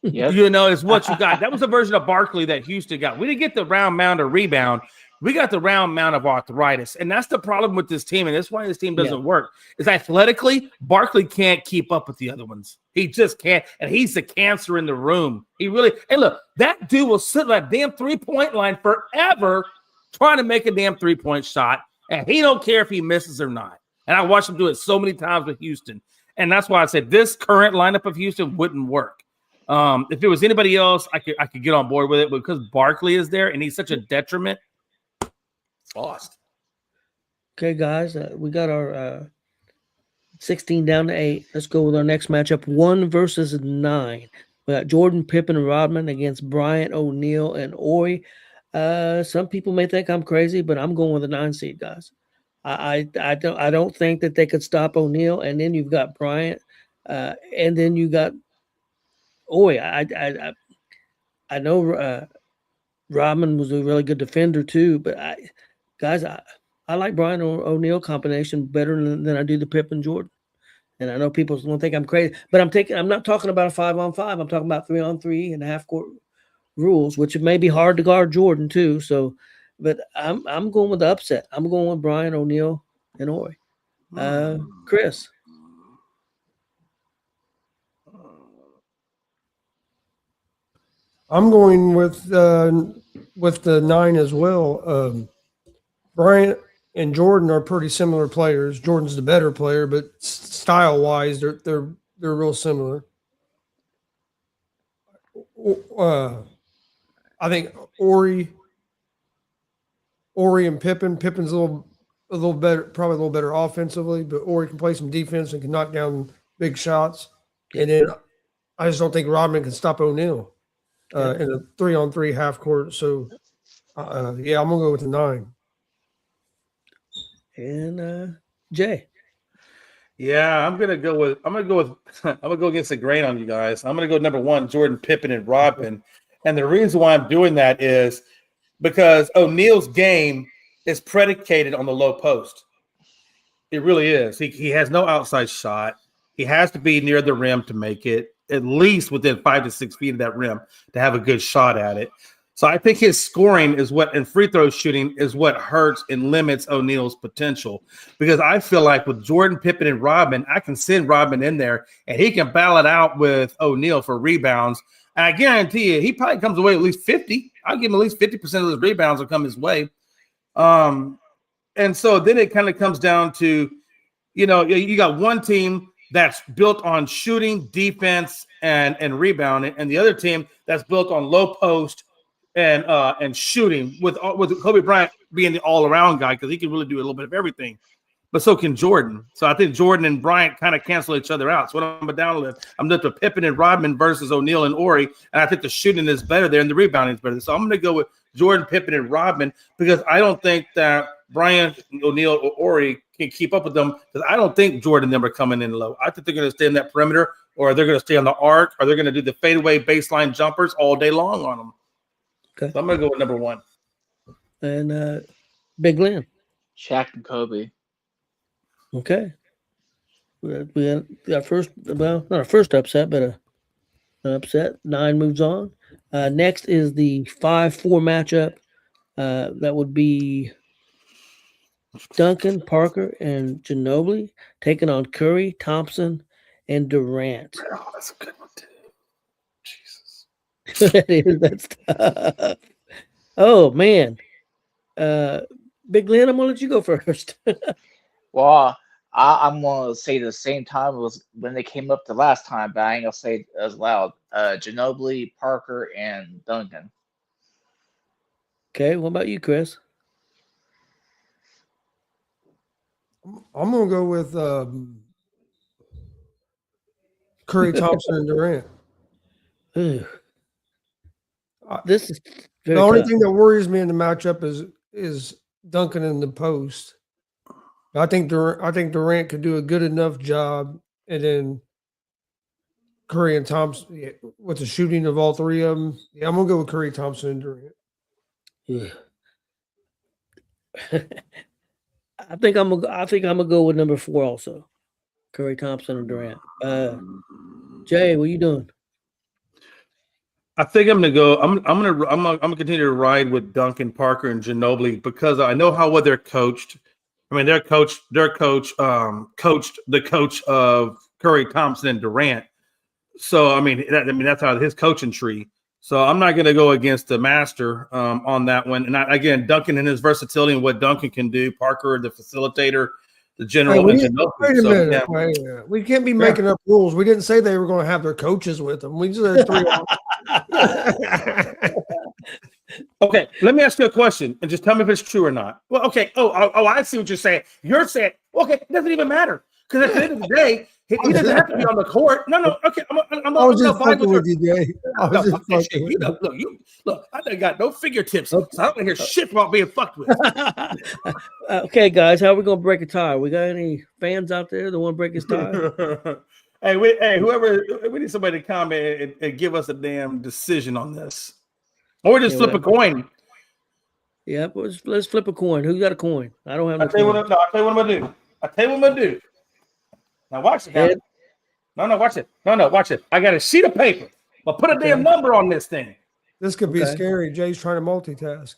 Speaker 2: yep.
Speaker 4: Is what you got. That was a version of Barkley that Houston got. We didn't get the round mound of rebound. We got the round mound of arthritis. And that's the problem with this team. And that's why this team doesn't work. Is athletically, Barkley can't keep up with the other ones. He just can't. And he's the cancer in the room. He really, and look, that dude will sit on that damn 3-point line forever trying to make a damn 3-point shot. And he don't care if he misses or not. And I watched him do it so many times with Houston. And that's why I said this current lineup of Houston wouldn't work. If it was anybody else, I could get on board with it, but because Barkley is there and he's such a detriment, it's lost.
Speaker 3: Okay, guys, we got our 16 down to 8. Let's go with our next matchup, 1 versus 9. We got Jordan, Pippen, and Rodman against Bryant, O'Neal, and Ori. Some people may think I'm crazy, but I'm going with the 9 seed, guys. I don't think that they could stop O'Neal, and then you've got Bryant, and then you got Ori. I know Rodman was a really good defender too, but I like Brian O'Neal combination better than I do the Pippen Jordan. And I know people don't think I'm crazy, but I'm not talking about a 5-on-5. I'm talking about 3-on-3 and half court rules, which it may be hard to guard Jordan too. So, but I'm going with the upset. I'm going with Brian O'Neal and Ori. Chris.
Speaker 1: I'm going with the 9 as well. Bryant and Jordan are pretty similar players. Jordan's the better player, but style wise, they're real similar. I think Ori and Pippen. Pippen's a little better, probably a little better offensively, but Ori can play some defense and can knock down big shots. And then I just don't think Rodman can stop O'Neal in a 3-on-3 half court. So I'm gonna go with the 9.
Speaker 3: And Jay.
Speaker 4: Yeah, I'm gonna go against the grain on you guys. I'm gonna go number 1, Jordan, Pippen, and Rodman. And the reason why I'm doing that is because O'Neal's game is predicated on the low post. It really is. He has no outside shot. He has to be near the rim to make it, at least within 5 to 6 feet of that rim to have a good shot at it. So I think his scoring and free throw shooting is what hurts and limits O'Neal's potential. Because I feel like with Jordan, Pippen, and Rodman, I can send Rodman in there and he can battle it out with O'Neal for rebounds. And I guarantee you, he probably comes away at least 50. I'll give him at least 50% of his rebounds will come his way. And so then it kind of comes down to, you got one team that's built on shooting, defense, and rebounding, and the other team that's built on low post and shooting, with Kobe Bryant being the all-around guy because he can really do a little bit of everything. But so can Jordan. So I think Jordan and Bryant kind of cancel each other out. So when I'm down list, I'm left with Pippen and Rodman versus O'Neal and Ori, and I think the shooting is better there and the rebounding is better. So I'm going to go with Jordan, Pippen, and Rodman because I don't think that Bryant, O'Neal, or Ori can keep up with them because I don't think Jordan and them are coming in low. I think they're going to stay in that perimeter, or they're going to stay on the arc, or they're going to do the fadeaway baseline jumpers all day long on them.
Speaker 3: Okay.
Speaker 4: So I'm going to go with number 1.
Speaker 3: And Big Lynn.
Speaker 2: Shaq and Kobe.
Speaker 3: Okay. We got our first, well, not our first upset, but an upset. 9 moves on. Next is the 5-4 matchup. That would be Duncan, Parker, and Ginobili taking on Curry, Thompson, and Durant.
Speaker 4: Oh, that's a good one, too. Jesus.
Speaker 3: That's tough. Oh, man. Big Lynn, I'm going to let you go first.
Speaker 2: Well, I'm going to say the same time it was when they came up the last time, but I ain't going to say it as loud. Ginobili, Parker, and Duncan.
Speaker 3: Okay, what about you, Chris?
Speaker 1: I'm gonna go with Curry, Thompson, and Durant.
Speaker 3: Ooh. This is
Speaker 1: The only thing that worries me in the matchup is Duncan in the post. I think Durant could do a good enough job, and then Curry and Thompson with the shooting of all three of them. Yeah, I'm gonna go with Curry, Thompson, and Durant.
Speaker 3: Yeah. I think I'm gonna go with number 4 also. Curry, Thompson, and Durant. Jay, what you doing?
Speaker 4: I think I'm gonna go. I'm gonna continue to ride with Duncan, Parker, and Ginobili because I know how well they're coached. I mean, their coached the coach of Curry, Thompson, and Durant. So I mean that's how his coaching tree. So I'm not gonna go against the master on that one. And again, Duncan and his versatility and what Duncan can do. Parker, the facilitator, the general, and Ginobili.
Speaker 1: Wait a
Speaker 4: So,
Speaker 1: minute.
Speaker 4: yeah.
Speaker 1: Wait a minute. We can't be making up rules. We didn't say they were going to have their coaches with them. We just had 3.
Speaker 4: Okay, let me ask you a question and just tell me if it's true or not. Well, okay. Oh, I see what you're saying. You're saying, okay, it doesn't even matter because at the end of the day, he doesn't have to be on the court. No. Okay,
Speaker 1: I was just fucking with you, Jay. I was just fucking with
Speaker 4: you. Look, I done got no fingertips, so I don't hear shit about being fucked with.
Speaker 3: Okay, guys, how are we gonna break a tie? We got any fans out there that want to break his tie?
Speaker 4: Hey, whoever, we need somebody to comment and give us a damn decision on this, or just flip a coin.
Speaker 3: Yeah, let's flip a coin. Who got a coin? I don't have.
Speaker 4: I'll tell you what I'm gonna do. Now watch it. No, watch it. No, watch it. I got a sheet of paper. I'll put a damn number on this thing.
Speaker 1: This could be scary. Jay's trying to multitask.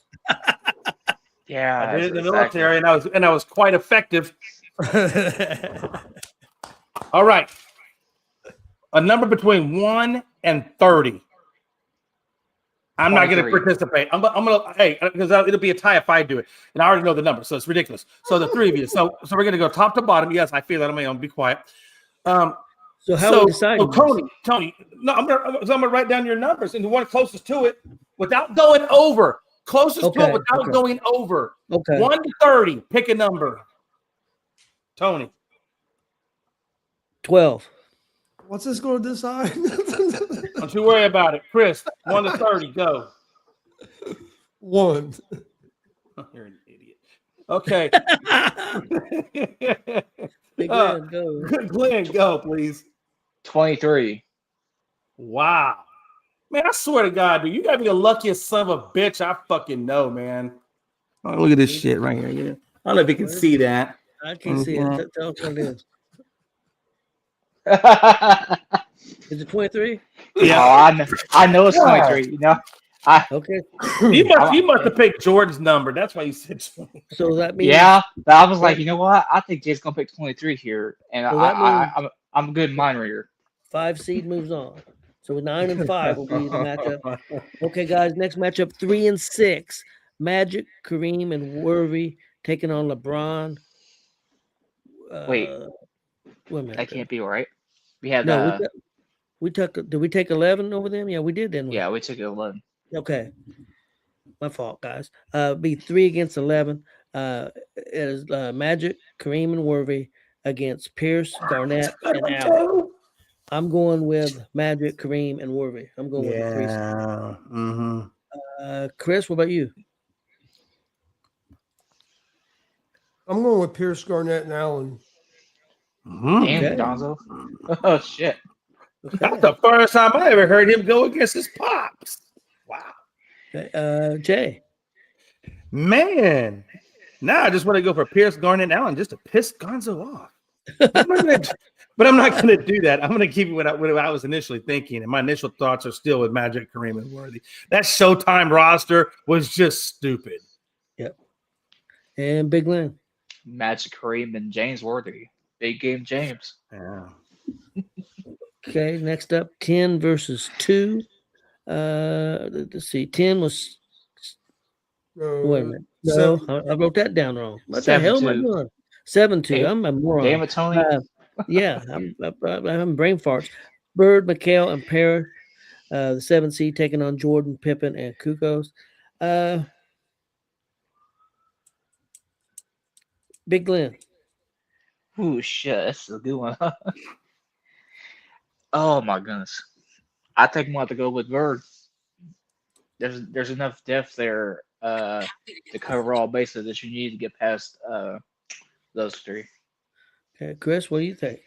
Speaker 2: Yeah,
Speaker 4: I did it in the military, and I was quite effective. All right, a number between 1 and 30. I'm not going to participate. I'm gonna because it'll be a tie if I do it, and I already know the number, so it's ridiculous. So the 3 of you. So we're going to go top to bottom. Yes, I feel that. I'm going to be quiet.
Speaker 3: So how we decide?
Speaker 4: Tony. No, I'm gonna write down your numbers and the one closest to it without going over. Closest to it without going over.
Speaker 3: Okay.
Speaker 4: 1 to 30. Pick a number. Tony.
Speaker 3: 12.
Speaker 1: What's this going to decide?
Speaker 4: Don't you worry about it. Chris, 1 to 30. Go.
Speaker 1: 1.
Speaker 4: You're an idiot. Okay.
Speaker 3: Big Glenn, go.
Speaker 4: Glenn, go, please.
Speaker 2: 23.
Speaker 4: Wow. Man, I swear to God, dude, you gotta be the luckiest son of a bitch I fucking know, man. Oh, look at this shit right here. Yeah. I don't know if you can see that.
Speaker 3: I can't see it. Tell us what it is. Is it 23?
Speaker 2: Yeah, I know it's 23. You know,
Speaker 3: Okay.
Speaker 4: You must have picked Jordan's number. That's why you said 20.
Speaker 3: So that means
Speaker 2: but I was like, you know what? I think Jay's gonna pick 23 here, and
Speaker 3: So
Speaker 2: I'm a good mind reader.
Speaker 3: 5 seed moves on. So 9 and 5 will be the matchup. Okay, guys. Next matchup: 3 and 6. Magic, Kareem, and Worthy taking on LeBron.
Speaker 2: Wait
Speaker 3: a minute.
Speaker 2: That can't be right. We had
Speaker 3: we took. Did we take 11 over them? Yeah, we did, didn't we?
Speaker 2: Yeah, we took 11.
Speaker 3: Okay. My fault, guys. Be 3 against 11. Is Magic, Kareem, and Worthy against Pierce, Garnett, and Allen. I'm going with Magic, Kareem, and Worthy. I'm going with the 3.
Speaker 4: Mm-hmm.
Speaker 3: Chris, what about you?
Speaker 1: I'm going with Pierce, Garnett, and Allen.
Speaker 2: Damn, Donzo. Oh, shit.
Speaker 3: Okay.
Speaker 4: That's the first time I ever heard him go against his pops. Wow.
Speaker 3: Okay. Jay.
Speaker 4: Man. Now I just want to go for Pierce, Garnett, and Allen just to piss Gonzo off. But I'm not going to do that. I'm going to keep it what I was initially thinking. And my initial thoughts are still with Magic, Kareem, and Worthy. That Showtime roster was just stupid.
Speaker 3: Yep. And Big Lynn.
Speaker 2: Magic, Kareem, and James Worthy. Big game, James.
Speaker 4: Yeah.
Speaker 3: Okay. Next up, 10 versus 2. Let's see. 10 was. Wait a minute. No, I wrote that down wrong. What the hell am I doing? 7-2. I'm a moron.
Speaker 2: Damn it, Tony.
Speaker 3: Yeah, I'm brain farts. Bird, McHale, and Parrish, the 7 seed taking on Jordan, Pippen, and Kukos. Big Glenn.
Speaker 2: Ooh, shit, that's a good one. Oh my goodness, I think I'm going to have to go with Bird. There's enough depth there to cover all bases that you need to get past those three.
Speaker 3: Okay, Chris, what do you think?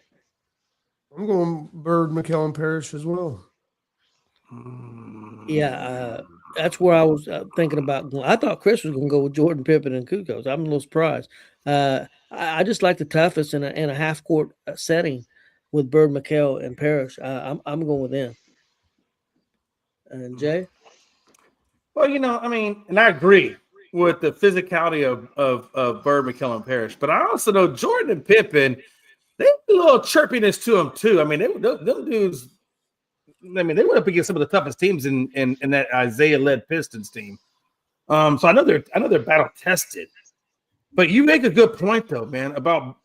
Speaker 1: I'm going Bird, McKellen, Parrish as well.
Speaker 3: Yeah, that's where I was thinking about. I thought Chris was going to go with Jordan, Pippen, and Kukoc. I'm a little surprised. I just like the toughest in a half court setting with Bird, McHale, and Parrish. I'm going with them. And Jay,
Speaker 4: Well, I mean, and I agree with the physicality of Bird, McKellen, and Parrish, but I also know Jordan and Pippen, they have a little chirpiness to them too. I mean, them dudes. I mean, they went up against some of the toughest teams in that Isaiah-led Pistons team. So I know they're battle tested. But you make a good point though, man, about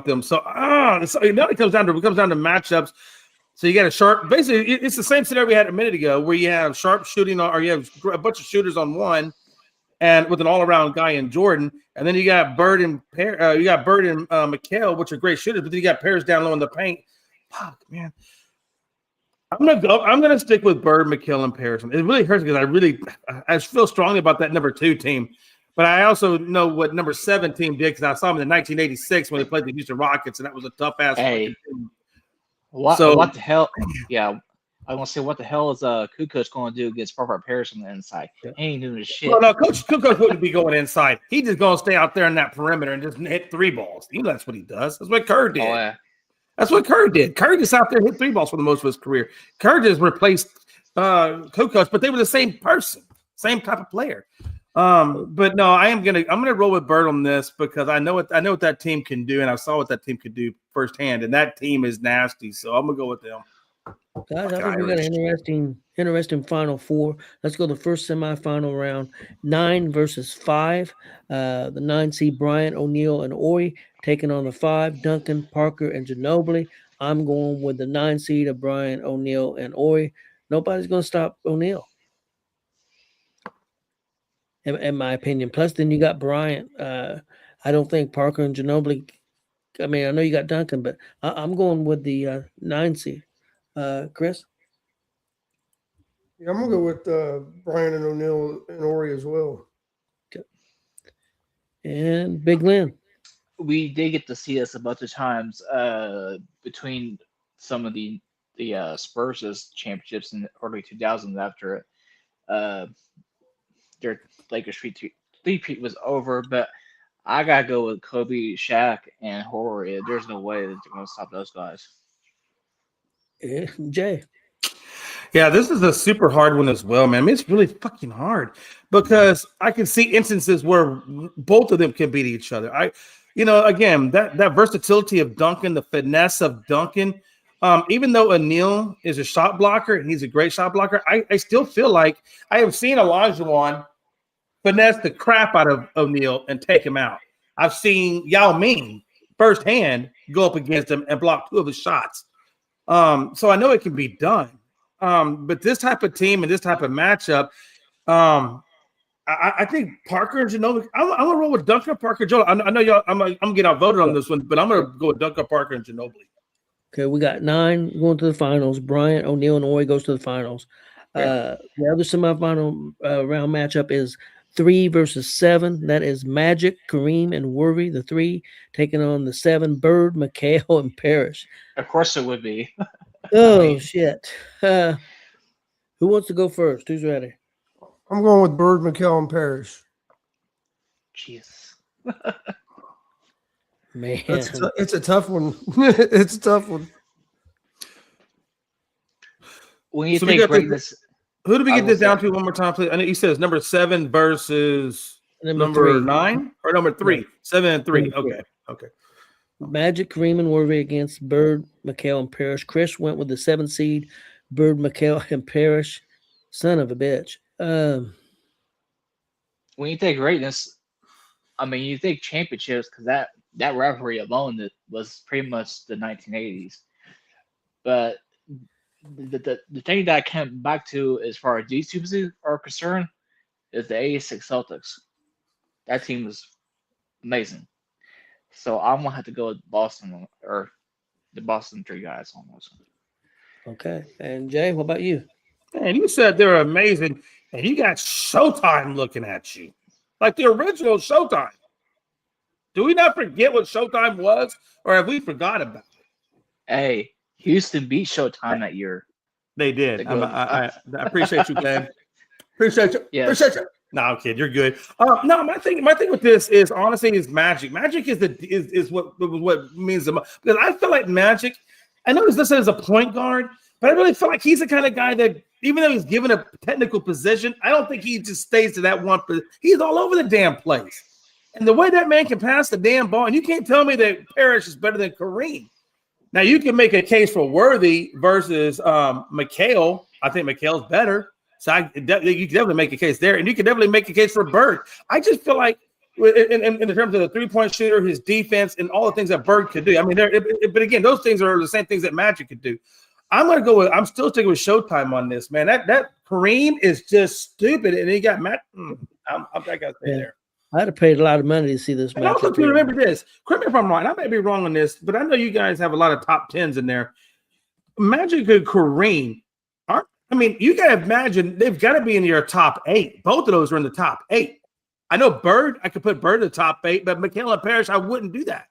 Speaker 4: them. So now it comes down to matchups. So you got a sharp. Basically, it's the same scenario we had a minute ago, where you have sharp shooting, or you have a bunch of shooters on one, and with an all-around guy in Jordan, and then you got Bird and McHale, which are great shooters, but then you got Parrish down low in the paint. Fuck, man. I'm gonna stick with Bird, McHale, and Parrish. It really hurts because I feel strongly about that number 2 team, but I also know what number 7 team did because I saw them in 1986 when they played the Houston Rockets, and that was a tough ass.
Speaker 2: Hey,
Speaker 4: team.
Speaker 2: what the hell? Yeah, I want to say, what the hell is Kukoc going to do against Robert Parrish on the inside?
Speaker 3: Yeah.
Speaker 2: He ain't doing shit.
Speaker 4: Well, no, Coach Kukoc wouldn't be going inside. He just gonna stay out there in that perimeter and just hit 3 balls. That's what he does. That's what Kerr did.
Speaker 2: Oh, yeah.
Speaker 4: That's what Kerr did. Kerr just out there hit 3 balls for the most of his career. Kerr just replaced Kukoc, but they were the same person, same type of player. But no, I'm gonna roll with Bird on this because I know what that team can do, and I saw what that team could do firsthand, and that team is nasty. So I'm gonna go with them.
Speaker 3: guys, I think we got an interesting Final Four. Let's go to the first semifinal round. 9 versus 5. The 9 seed Bryant, O'Neal, and Ori taking on the 5 Duncan, Parker, and Ginobili. I'm going with the 9 seed of Bryant, O'Neal, and Ori. Nobody's going to stop O'Neal, in my opinion. Plus, then you got Bryant. I don't think Parker and Ginobili. I mean, I know you got Duncan, but I'm going with the 9 seed. Chris?
Speaker 1: Yeah, I'm gonna go with Brian and O'Neal and Ori as well.
Speaker 3: And Big Lynn.
Speaker 2: We did get to see this a bunch of times between some of the Spurs' championships in the early 2000s after their Lakers three-peat was over. But I gotta go with Kobe, Shaq, and Horry. There's no way that they're gonna stop those guys.
Speaker 3: Jay.
Speaker 4: Yeah, this is a super hard one as well, man. I mean, it's really fucking hard because I can see instances where both of them can beat each other. Again, that versatility of Duncan, the finesse of Duncan, even though O'Neal is a shot blocker and he's a great shot blocker, I still feel like I have seen Olajuwon finesse the crap out of O'Neal and take him out. I've seen Yao Ming firsthand go up against him and block 2 of his shots. So I know it can be done. But this type of team and this type of matchup, I think Parker and Ginobili. I'm gonna roll with Duncan, Parker, Joel. I know y'all. I'm gonna get outvoted on this one, but I'm gonna go with Duncan, Parker, and Ginobili.
Speaker 3: Okay, we got 9 going to the finals. Bryant, O'Neal, and Ori goes to the finals. The other semifinal round matchup is 3 versus 7. That is Magic, Kareem, and Worthy, the 3, taking on the 7, Bird, McHale, and Parrish.
Speaker 2: Of course it would be.
Speaker 3: Oh, shit. Who wants to go first? Who's ready?
Speaker 1: I'm going with Bird, McHale, and Parrish.
Speaker 2: Jesus.
Speaker 3: Man.
Speaker 1: It's a tough one. It's a tough one.
Speaker 2: When you
Speaker 4: So we
Speaker 2: think
Speaker 4: got
Speaker 2: greatness,
Speaker 4: Who do we
Speaker 2: I
Speaker 4: get
Speaker 2: will
Speaker 4: this down
Speaker 2: say-
Speaker 4: to one more time, please? I know you said it's number 7 versus
Speaker 3: Number 3.
Speaker 4: 9 or number 3.
Speaker 3: No.
Speaker 4: 7 and 3.
Speaker 3: Number 3.
Speaker 4: Okay.
Speaker 3: Magic, Kareem, and Worthy against Bird, McHale, and Parrish. Chris went with the 7 seed, Bird, McHale, and Parrish. Son of a bitch.
Speaker 2: when you think greatness, I mean, you think championships because that rivalry alone that was pretty much the 1980s. But the thing that I came back to as far as these two are concerned is the 86 Celtics. That team was amazing. So I'm gonna have to go with Boston or the Boston 3 guys on this one.
Speaker 3: Okay. And Jay, what about you?
Speaker 4: Man, you said they're amazing, and you got Showtime looking at you. Like the original Showtime. Do we not forget what Showtime was, or have we forgot about it?
Speaker 2: Hey, Houston beat Showtime that year.
Speaker 4: They did.
Speaker 2: To go-
Speaker 4: I appreciate you, Glenn. Appreciate you.
Speaker 2: Yes.
Speaker 4: Appreciate you. No, I'm kidding. You're good. No, my thing with this is honestly is Magic. Magic is what means the most, because I feel like Magic. I know he's listed as a point guard, but I really feel like he's the kind of guy that even though he's given a technical position, I don't think he just stays to that one. He's all over the damn place, and the way that man can pass the damn ball, and you can't tell me that Parrish is better than Kareem. Now you can make a case for Worthy versus McHale. I think McHale's better. So you can definitely make a case there, and you can definitely make a case for Bird. I just feel like, in terms of the three-point shooter, his defense, and all the things that Bird could do. I mean, but again, those things are the same things that Magic could do. I'm still sticking with Showtime on this, man. That Kareem is just stupid, and he got Matt. I got to stay there.
Speaker 3: I'd have paid a lot of money to see this
Speaker 4: And
Speaker 3: match.
Speaker 4: also, remember this. Correct me if I'm wrong. I may be wrong on this, but I know you guys have a lot of top tens in there. Magic and Kareem. I mean, you got to imagine they've got to be in your top 8. Both of those are in the top 8. I know Bird, I could put Bird in the top 8, but McHale and Parrish, I wouldn't do that.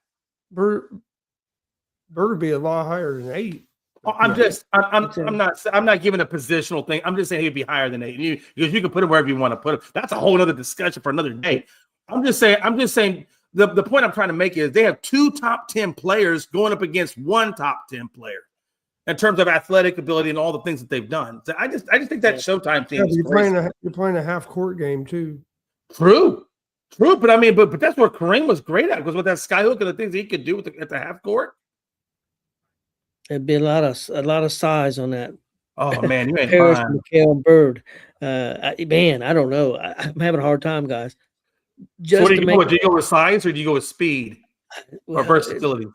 Speaker 1: Bird would be a lot higher than 8.
Speaker 4: Oh, I'm not giving a positional thing. I'm just saying he'd be higher than 8. Because you can put him wherever you want to put him. That's a whole other discussion for another day. I'm just saying the point I'm trying to make is they have 2 top 10 players going up against 1 top 10 player in terms of athletic ability and all the things that they've done. So I just think that Showtime team is
Speaker 1: you're playing a half court game too.
Speaker 4: True, but I mean, but that's where Kareem was great at, because with that skyhook and the things he could do at the half court.
Speaker 3: There'd be a lot of size on that.
Speaker 4: Oh man, you ain't
Speaker 3: Parrish,
Speaker 4: lying.
Speaker 3: McHale, and Bird. I don't know. I'm having a hard time, guys.
Speaker 4: So what do you go with? Do you go with size or do you go with speed or versatility?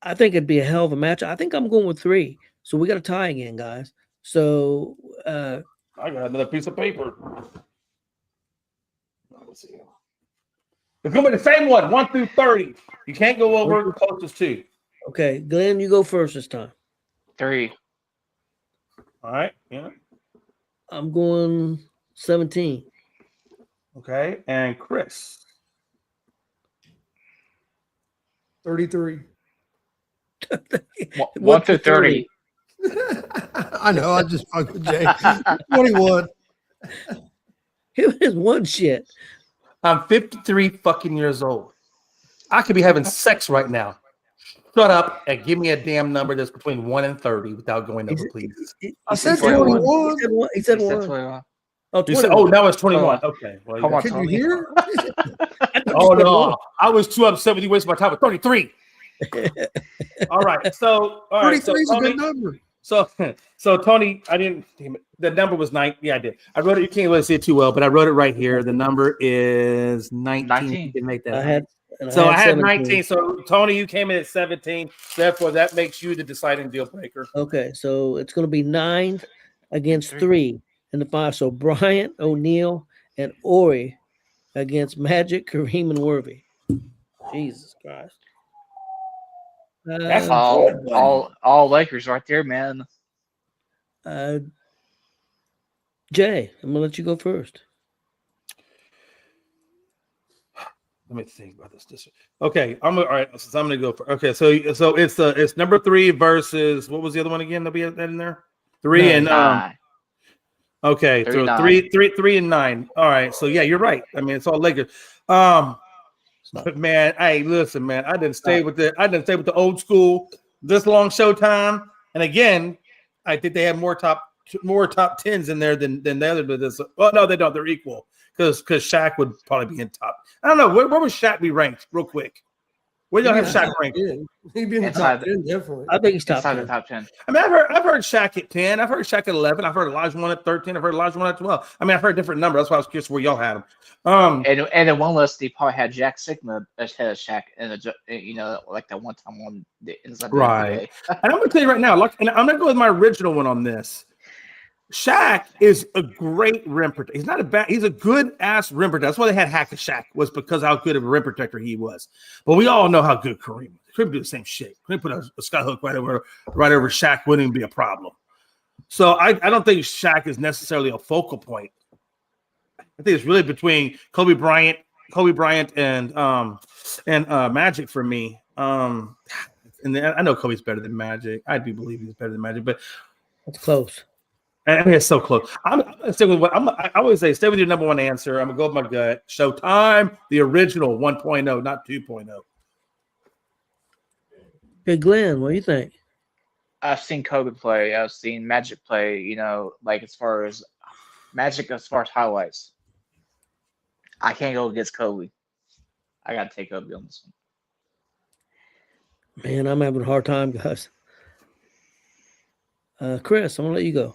Speaker 3: I think it'd be a hell of a match. I think I'm going with 3. So we got a tie again, guys. So
Speaker 4: I got another piece of paper. Let's see. It's gonna be the same one 1 through 30. You can't go over the closest 2.
Speaker 3: Okay, Glenn, you go first this time.
Speaker 2: 3.
Speaker 4: All right. Yeah.
Speaker 3: I'm going 17.
Speaker 4: Okay. And Chris.
Speaker 1: 33.
Speaker 2: 1 through 30.
Speaker 1: I know. I just fucked with Jay. 21.
Speaker 3: It is one shit.
Speaker 4: I'm 53 fucking years old. I could be having sex right now. Shut up and give me a damn number that's between 1 and 30 without going over, please.
Speaker 1: I said 21.
Speaker 3: He said 1.
Speaker 2: 21.
Speaker 3: Oh,
Speaker 4: You said, now it's 21. Okay. Well,
Speaker 2: Come on,
Speaker 1: Can you
Speaker 2: Tony.
Speaker 1: hear?
Speaker 4: Oh no, I was too upset with you wasting my time with 33. All right. So
Speaker 1: 33 is a
Speaker 4: Tony,
Speaker 1: good number.
Speaker 4: So Tony, I didn't. The number was 9. Yeah, I did. I wrote it. You can't really see it too well, but I wrote it right here. The number is 19.
Speaker 2: 19.
Speaker 4: You can make that.
Speaker 3: I had
Speaker 4: 19.
Speaker 3: 17.
Speaker 4: So Tony, you came in at 17. Therefore, that makes you the deciding deal breaker.
Speaker 3: Okay, so it's going to be 9 against 3 in the 5. So Bryant, O'Neal, and Ori against Magic, Kareem, and Worthy. Jesus Christ.
Speaker 4: That's
Speaker 2: all Lakers right there, man.
Speaker 3: Jay, I'm gonna let you go first.
Speaker 4: Let me think about this. Okay, all right. So I'm gonna go for. Okay, so it's number 3 versus what was the other one again? There'll be that in there. 3 and
Speaker 2: 9.
Speaker 4: Okay, so 3 and 9. All right, so yeah, you're right. I mean, it's all Lakers. But man, hey, listen, man, I didn't stay with the old school this long Showtime. And again, I think they have more top 10s in there than the other. But this, well, no, they don't. They're equal because Shaq would probably be in top. I don't know where would Shaq be ranked, real quick. Where do you have Shaq ranked?
Speaker 1: He'd be in the top 10, definitely.
Speaker 3: I think he's top
Speaker 2: Inside
Speaker 3: 10.
Speaker 2: the top 10.
Speaker 4: I mean, I've heard Shaq at 10. I've heard Shaq at 11. I've heard Elijah 1 at 13. I've heard Elijah 1 at 12. I mean, I've heard different numbers. That's why I was curious where y'all had him.
Speaker 2: And in one list, they probably had Jack Sigma ahead of Shaq, and like that one time on the inside.
Speaker 4: Right. And I'm gonna tell you right now, and I'm gonna go with my original one on this. Shaq is a great rim protector. He's a good ass rim protector. That's why they had Hack Shaq, was because how good of a rim protector he was. But we all know how good Kareem was. Kareem do the same shit. Kareem put a skyhook right over Shaq, wouldn't even be a problem. So I don't think Shaq is necessarily a focal point. I think it's really between Kobe Bryant Kobe Bryant and Magic for me. And then, I know Kobe's better than Magic. I do believe he's better than Magic, but
Speaker 3: That's close.
Speaker 4: I mean, it's so close. I'm gonna stick with what I always say. Stay with your number one answer. I'm gonna go with my gut. Showtime, the original 1.0, not 2.0.
Speaker 3: Hey, Glenn, what do you think?
Speaker 2: I've seen Kobe play. I've seen Magic play. You know, like as far as Magic, as far as highlights, I can't go against Kobe. I got to take Kobe on this one.
Speaker 3: Man, I'm having a hard time, guys. Chris, I'm gonna let you go.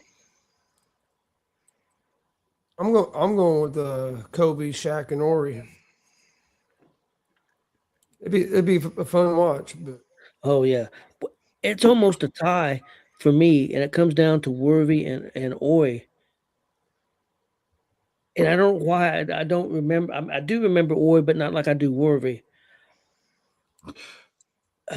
Speaker 1: I'm going with Kobe, Shaq, and Ori. It'd be a fun watch, but
Speaker 3: Oh yeah, it's almost a tie for me, and it comes down to Worthy and Oi. And I don't know why I don't remember. I do remember Oi, but not like I do Worthy.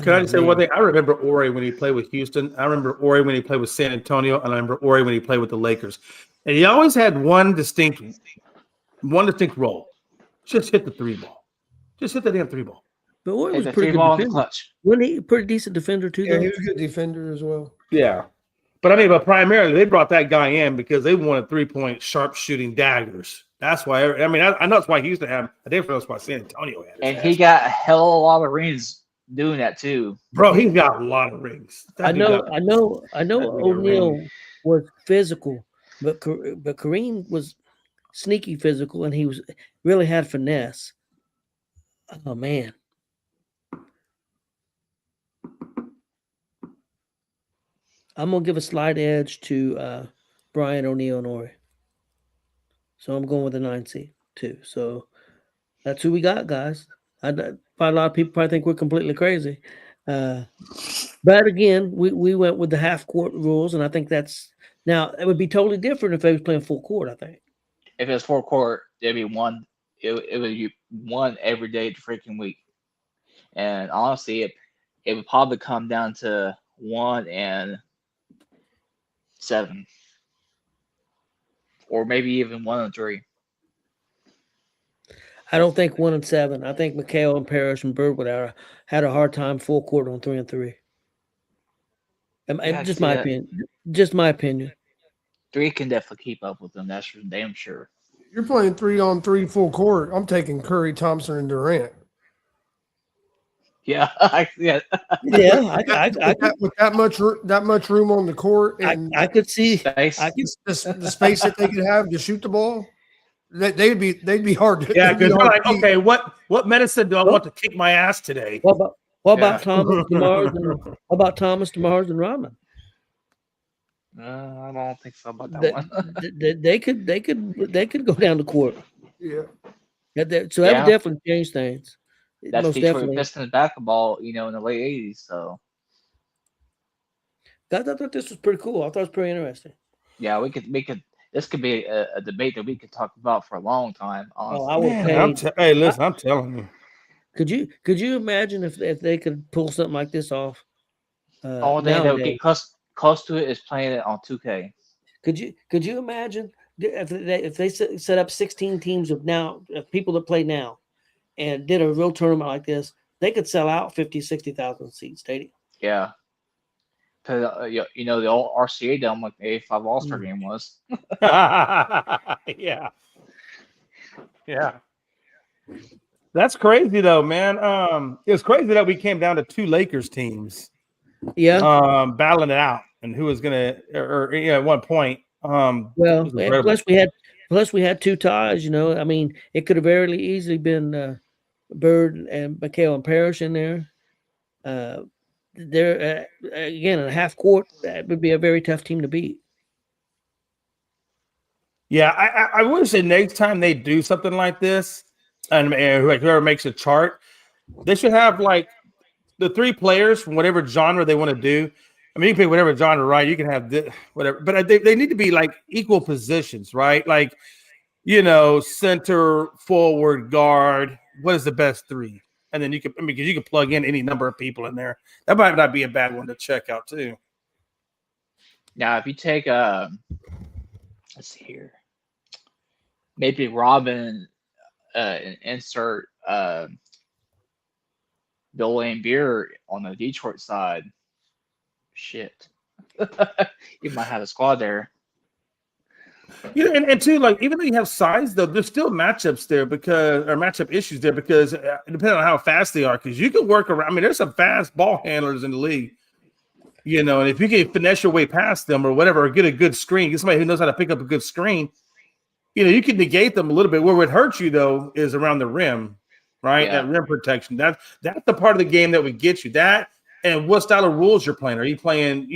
Speaker 4: Can I
Speaker 3: Oh,
Speaker 4: just say one
Speaker 3: man.
Speaker 4: thing? I remember Ori when he played with Houston. I remember Ori when he played with San Antonio, and I remember Ori when he played with the Lakers. And he always had one distinct role. Just hit the three ball. Just hit the damn three ball.
Speaker 3: But Oi
Speaker 2: Hit
Speaker 3: was
Speaker 2: the
Speaker 3: a pretty
Speaker 2: three
Speaker 3: good
Speaker 2: ball in the
Speaker 3: defender.
Speaker 2: clutch.
Speaker 3: Wasn't he a pretty decent defender too?
Speaker 1: yeah,
Speaker 3: Though?
Speaker 1: he was a good defender as well.
Speaker 4: Yeah. But I mean, but primarily they brought that guy in because they wanted 3-point sharp shooting daggers. That's why. I mean, I know that's why he used to have. I didn't know that's why San Antonio had.
Speaker 2: And he got a hell of a lot of rings doing that too.
Speaker 4: Bro, he's got a lot of rings.
Speaker 3: I know O'Neal
Speaker 4: ring.
Speaker 3: was physical, but Kareem was sneaky physical, and he really had finesse. Oh man. I'm gonna give a slight edge to Brian O'Neal and Ori. So I'm going with the 9 seed too. So that's who we got, guys. Probably a lot of people probably think we're completely crazy. But again, we went with the half court rules, and I think that's now it would be totally different if they was playing full court, I think.
Speaker 2: If it was full court, it'd be one. It would be one every day the freaking week. And honestly, it would probably come down to 1 and 7, or maybe even 1 and 3.
Speaker 3: I don't think 1 and 7. I think McHale and Parrish and Bird would have had a hard time full court on 3 and 3.
Speaker 2: Yeah,
Speaker 3: Just
Speaker 2: see
Speaker 3: my
Speaker 2: that.
Speaker 3: opinion. Just my opinion.
Speaker 2: 3 can definitely keep up with them. That's for damn sure.
Speaker 1: You're playing 3-on-3 full court. I'm taking Curry, Thompson, and Durant.
Speaker 2: Yeah, yeah.
Speaker 3: Yeah,
Speaker 1: With that much room on the court and
Speaker 3: I could see.
Speaker 2: Space.
Speaker 3: I could.
Speaker 1: the space that they could have to shoot the ball, they'd be hard to.
Speaker 4: Yeah,
Speaker 1: they'd be
Speaker 4: because they're
Speaker 1: hard
Speaker 4: like,
Speaker 1: to beat.
Speaker 4: okay, what medicine do I want to kick my ass today?
Speaker 3: What about
Speaker 2: Yeah.
Speaker 3: Thomas DeMars and what about Thomas DeMars and Rodman?
Speaker 2: I don't think so about that one.
Speaker 3: They could go down the court.
Speaker 1: Yeah,
Speaker 3: So that
Speaker 2: Yeah.
Speaker 3: would definitely change things.
Speaker 2: That's
Speaker 3: Most
Speaker 2: Detroit
Speaker 3: definitely.
Speaker 2: Pistons basketball, in the late 80s. So
Speaker 3: I thought this was pretty cool. I thought it was pretty interesting.
Speaker 2: yeah, we could. This could be a debate that we could talk about for a long time. Honestly.
Speaker 3: I would
Speaker 4: Man,
Speaker 3: pay.
Speaker 4: hey, listen, I'm telling you.
Speaker 3: Could you imagine if they could pull something like this off?
Speaker 2: Only thing that would
Speaker 3: Nowadays?
Speaker 2: get close to it is playing it on 2K.
Speaker 3: Could you imagine if they set up 16 teams of people that play now and did a real tournament like this? They could sell out 50, 60,000 seat stadium.
Speaker 2: Yeah. Because the old RCA dome like the A5 All Star game was.
Speaker 4: Yeah. That's crazy though, man. It's crazy that we came down to 2 Lakers teams.
Speaker 3: Yeah.
Speaker 4: Battling it out, and who was gonna, or at one point.
Speaker 3: Well,
Speaker 4: it was
Speaker 3: and
Speaker 4: incredible.
Speaker 3: plus we had 2 ties. I mean, it could have very easily been Bird and McHale and Parrish in there. There again in a half court, that would be a very tough team to beat.
Speaker 4: Yeah, I wish that next time they do something like this, and whoever makes a chart, they should have like the 3 players from whatever genre they want to do. I mean, you can pick whatever genre, right? You can have whatever, but they need to be like equal positions, right? Like, center, forward, guard. What is the best 3? And then because you can plug in any number of people in there. That might not be a bad one to check out too.
Speaker 2: Now, if you take let's see here, maybe Robin insert Bill Laimbeer on the Detroit side. Shit, you might have a squad there.
Speaker 4: And two, like even though you have size, though, there's still matchups there matchup issues there because depending on how fast they are, because you can work around. I mean, there's some fast ball handlers in the league, and if you can finesse your way past them or whatever, or get a good screen, get somebody who knows how to pick up a good screen, you can negate them a little bit. Where it would hurt you though is around the rim, right?
Speaker 2: Yeah.
Speaker 4: That rim protection. That's the part of the game that would get you. That and what style of rules you're playing. Are you playing,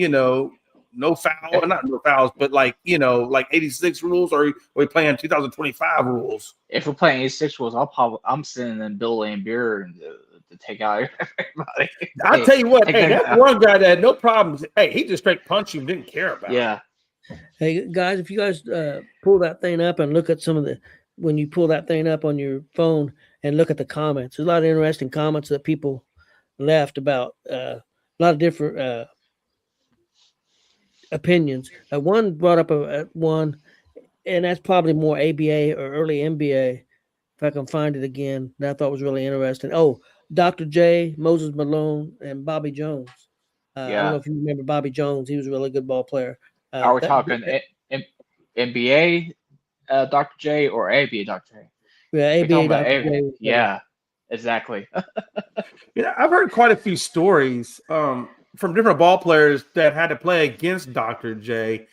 Speaker 4: no foul, not no fouls, but like 86 rules, or are we playing 2025 rules?
Speaker 2: If we're playing 86 rules, I'm sending in Bill Laimbeer to take out everybody.
Speaker 4: I'll tell you what,
Speaker 2: take
Speaker 4: hey,
Speaker 2: that
Speaker 4: that's
Speaker 2: out.
Speaker 4: one guy that had no problems. Hey, he just straight punched you and didn't care about it.
Speaker 2: Yeah.
Speaker 3: Hey guys, if you guys pull that thing up and look at when you pull that thing up on your phone and look at the comments, there's a lot of interesting comments that people left about a lot of different opinions. One brought up one, and that's probably more ABA or early NBA. If I can find it again, that I thought was really interesting. Oh, Dr. J, Moses Malone, and Bobby Jones. I don't know if you remember Bobby Jones. He was a really good ball player.
Speaker 2: Are we talking NBA Dr. J or ABA Dr. J?
Speaker 3: Yeah, ABA Dr. J.
Speaker 2: Yeah, exactly.
Speaker 4: I've heard quite a few stories from different ball players that had to play against Dr. J,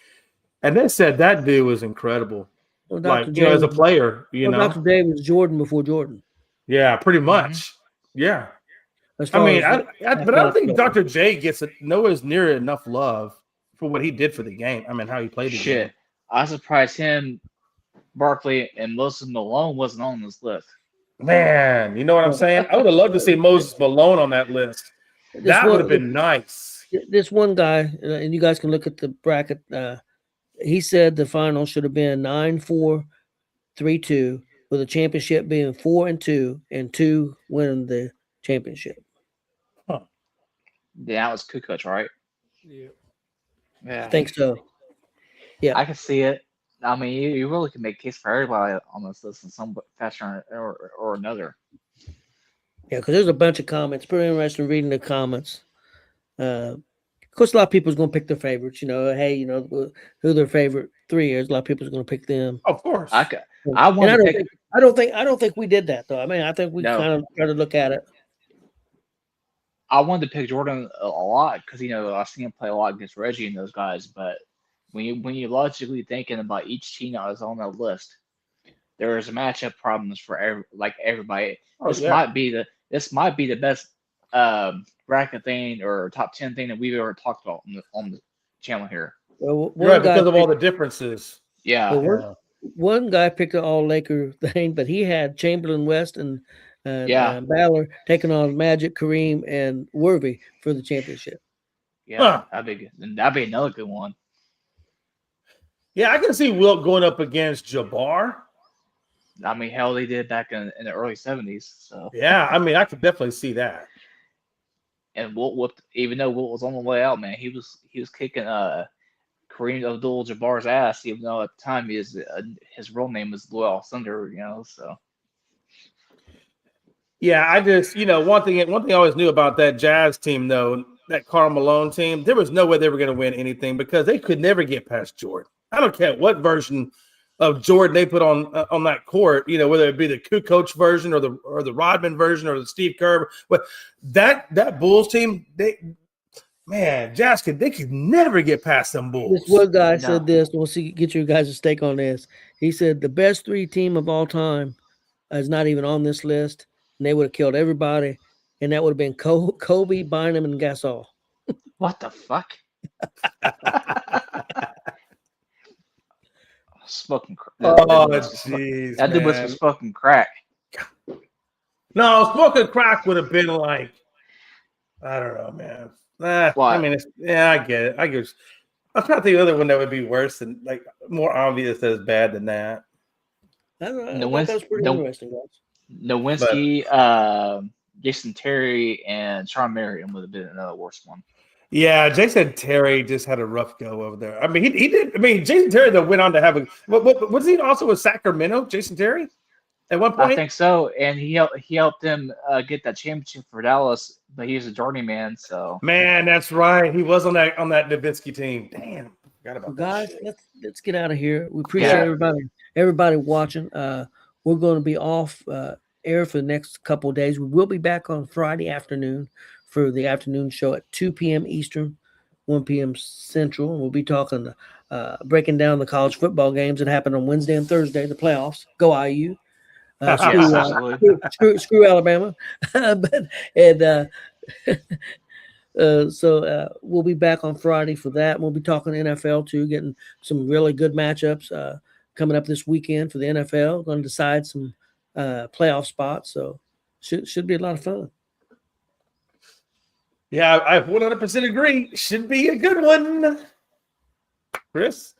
Speaker 4: and they said that dude was incredible.
Speaker 3: Well,
Speaker 4: like, as a player,
Speaker 3: Dr. J was Jordan before Jordan.
Speaker 4: Yeah, pretty much. Mm-hmm. Yeah. But I don't think Dr. J gets nowhere near enough love for what he did for the game. I mean, how he played the game.
Speaker 2: I was surprised him, Barkley, and Moses Malone wasn't on this list.
Speaker 4: Man, you know what I'm saying? I would have loved to see Moses Malone on that list. That would have been nice.
Speaker 3: This one guy, and you guys can look at the bracket. He said the final should have been 9-4, 3-2, with the championship being 4-2, and 2 winning the championship.
Speaker 2: Huh. Yeah, that was Kukoc, right?
Speaker 1: Yeah.
Speaker 3: I think so. Yeah,
Speaker 2: I can see it. I mean, you really can make a case for everybody on this list in some fashion or another.
Speaker 3: Yeah, because there's a bunch of comments. Pretty interesting reading the comments. Of course, a lot of people's going to pick their favorites. Hey, who their favorite 3 is. A lot of people's going to pick them.
Speaker 4: Of course,
Speaker 2: I
Speaker 3: don't think we did that though. I mean, I think we kind of tried to look at it.
Speaker 2: I wanted to pick Jordan a lot because I've seen him play a lot against Reggie and those guys. But when you logically thinking about each team that was on that list, there is a matchup problems for everybody. This might be the best bracket thing or top 10 thing that we've ever talked about on the channel here.
Speaker 3: Well,
Speaker 4: because of all the differences.
Speaker 2: Yeah.
Speaker 3: Well, one guy picked an all Laker thing, but he had Chamberlain, West, and Baller taking on Magic, Kareem, and Worthy for the championship.
Speaker 2: Yeah, that'd be good. And that'd be another good one.
Speaker 4: Yeah, I can see Wilt going up against Jabbar.
Speaker 2: I mean, hell, they did back in the early 70s. So
Speaker 4: yeah, I mean, I could definitely see that.
Speaker 2: And Wilt, even though Wilt was on the way out, man, he was kicking Kareem Abdul-Jabbar's ass, even though at the time his real name was Lou Alcindor, so.
Speaker 4: Yeah, I just, one thing I always knew about that Jazz team, though, that Karl Malone team, there was no way they were going to win anything because they could never get past Jordan. I don't care what version of Jordan they put on that court, whether it be the Kukoc version or the Rodman version or the Steve Kerr, but that Bulls team, Jazz they could never get past them Bulls.
Speaker 3: This one guy said this. We'll see. Get your guys' stake on this. He said the best 3 team of all time is not even on this list, and they would have killed everybody, and that would have been Kobe, Bynum, and Gasol.
Speaker 2: What the fuck? Smoking crack.
Speaker 4: Jeez,
Speaker 2: that dude was smoking crack.
Speaker 4: No, smoking crack would have been like, I don't know, man. I mean, I get it. I'm trying to think of the other one that would be worse and like more obvious as bad than that.
Speaker 3: That was pretty interesting, guys.
Speaker 2: Nowinski, Jason Terry, and Sean Marion would have been another worse one.
Speaker 4: Yeah, Jason Terry just had a rough go over there. I mean, he did. I mean, Jason Terry though went on to have was he also with Sacramento? Jason Terry? at one
Speaker 2: I
Speaker 4: point?
Speaker 2: think so, and he helped them get that championship for Dallas, but he was a journeyman. So
Speaker 4: Man, that's right. He was on that Nowitzki team. Damn, forgot about
Speaker 3: Well,
Speaker 4: that
Speaker 3: guys,
Speaker 4: shit.
Speaker 3: let's get out of here. We appreciate
Speaker 2: Yeah.
Speaker 3: everybody watching. We're going to be off air for the next couple of days. We will be back on Friday afternoon for the afternoon show at 2 p.m. Eastern, 1 p.m. Central. We'll be talking, breaking down the college football games that happened on Wednesday and Thursday, the playoffs. Go IU.
Speaker 2: Yes, absolutely.
Speaker 3: Screw Alabama. But and so we'll be back on Friday for that. We'll be talking NFL too, getting some really good matchups coming up this weekend for the NFL. Going to decide some playoff spots, so should be a lot of fun.
Speaker 4: Yeah, I 100% agree. Should be a good one. Chris?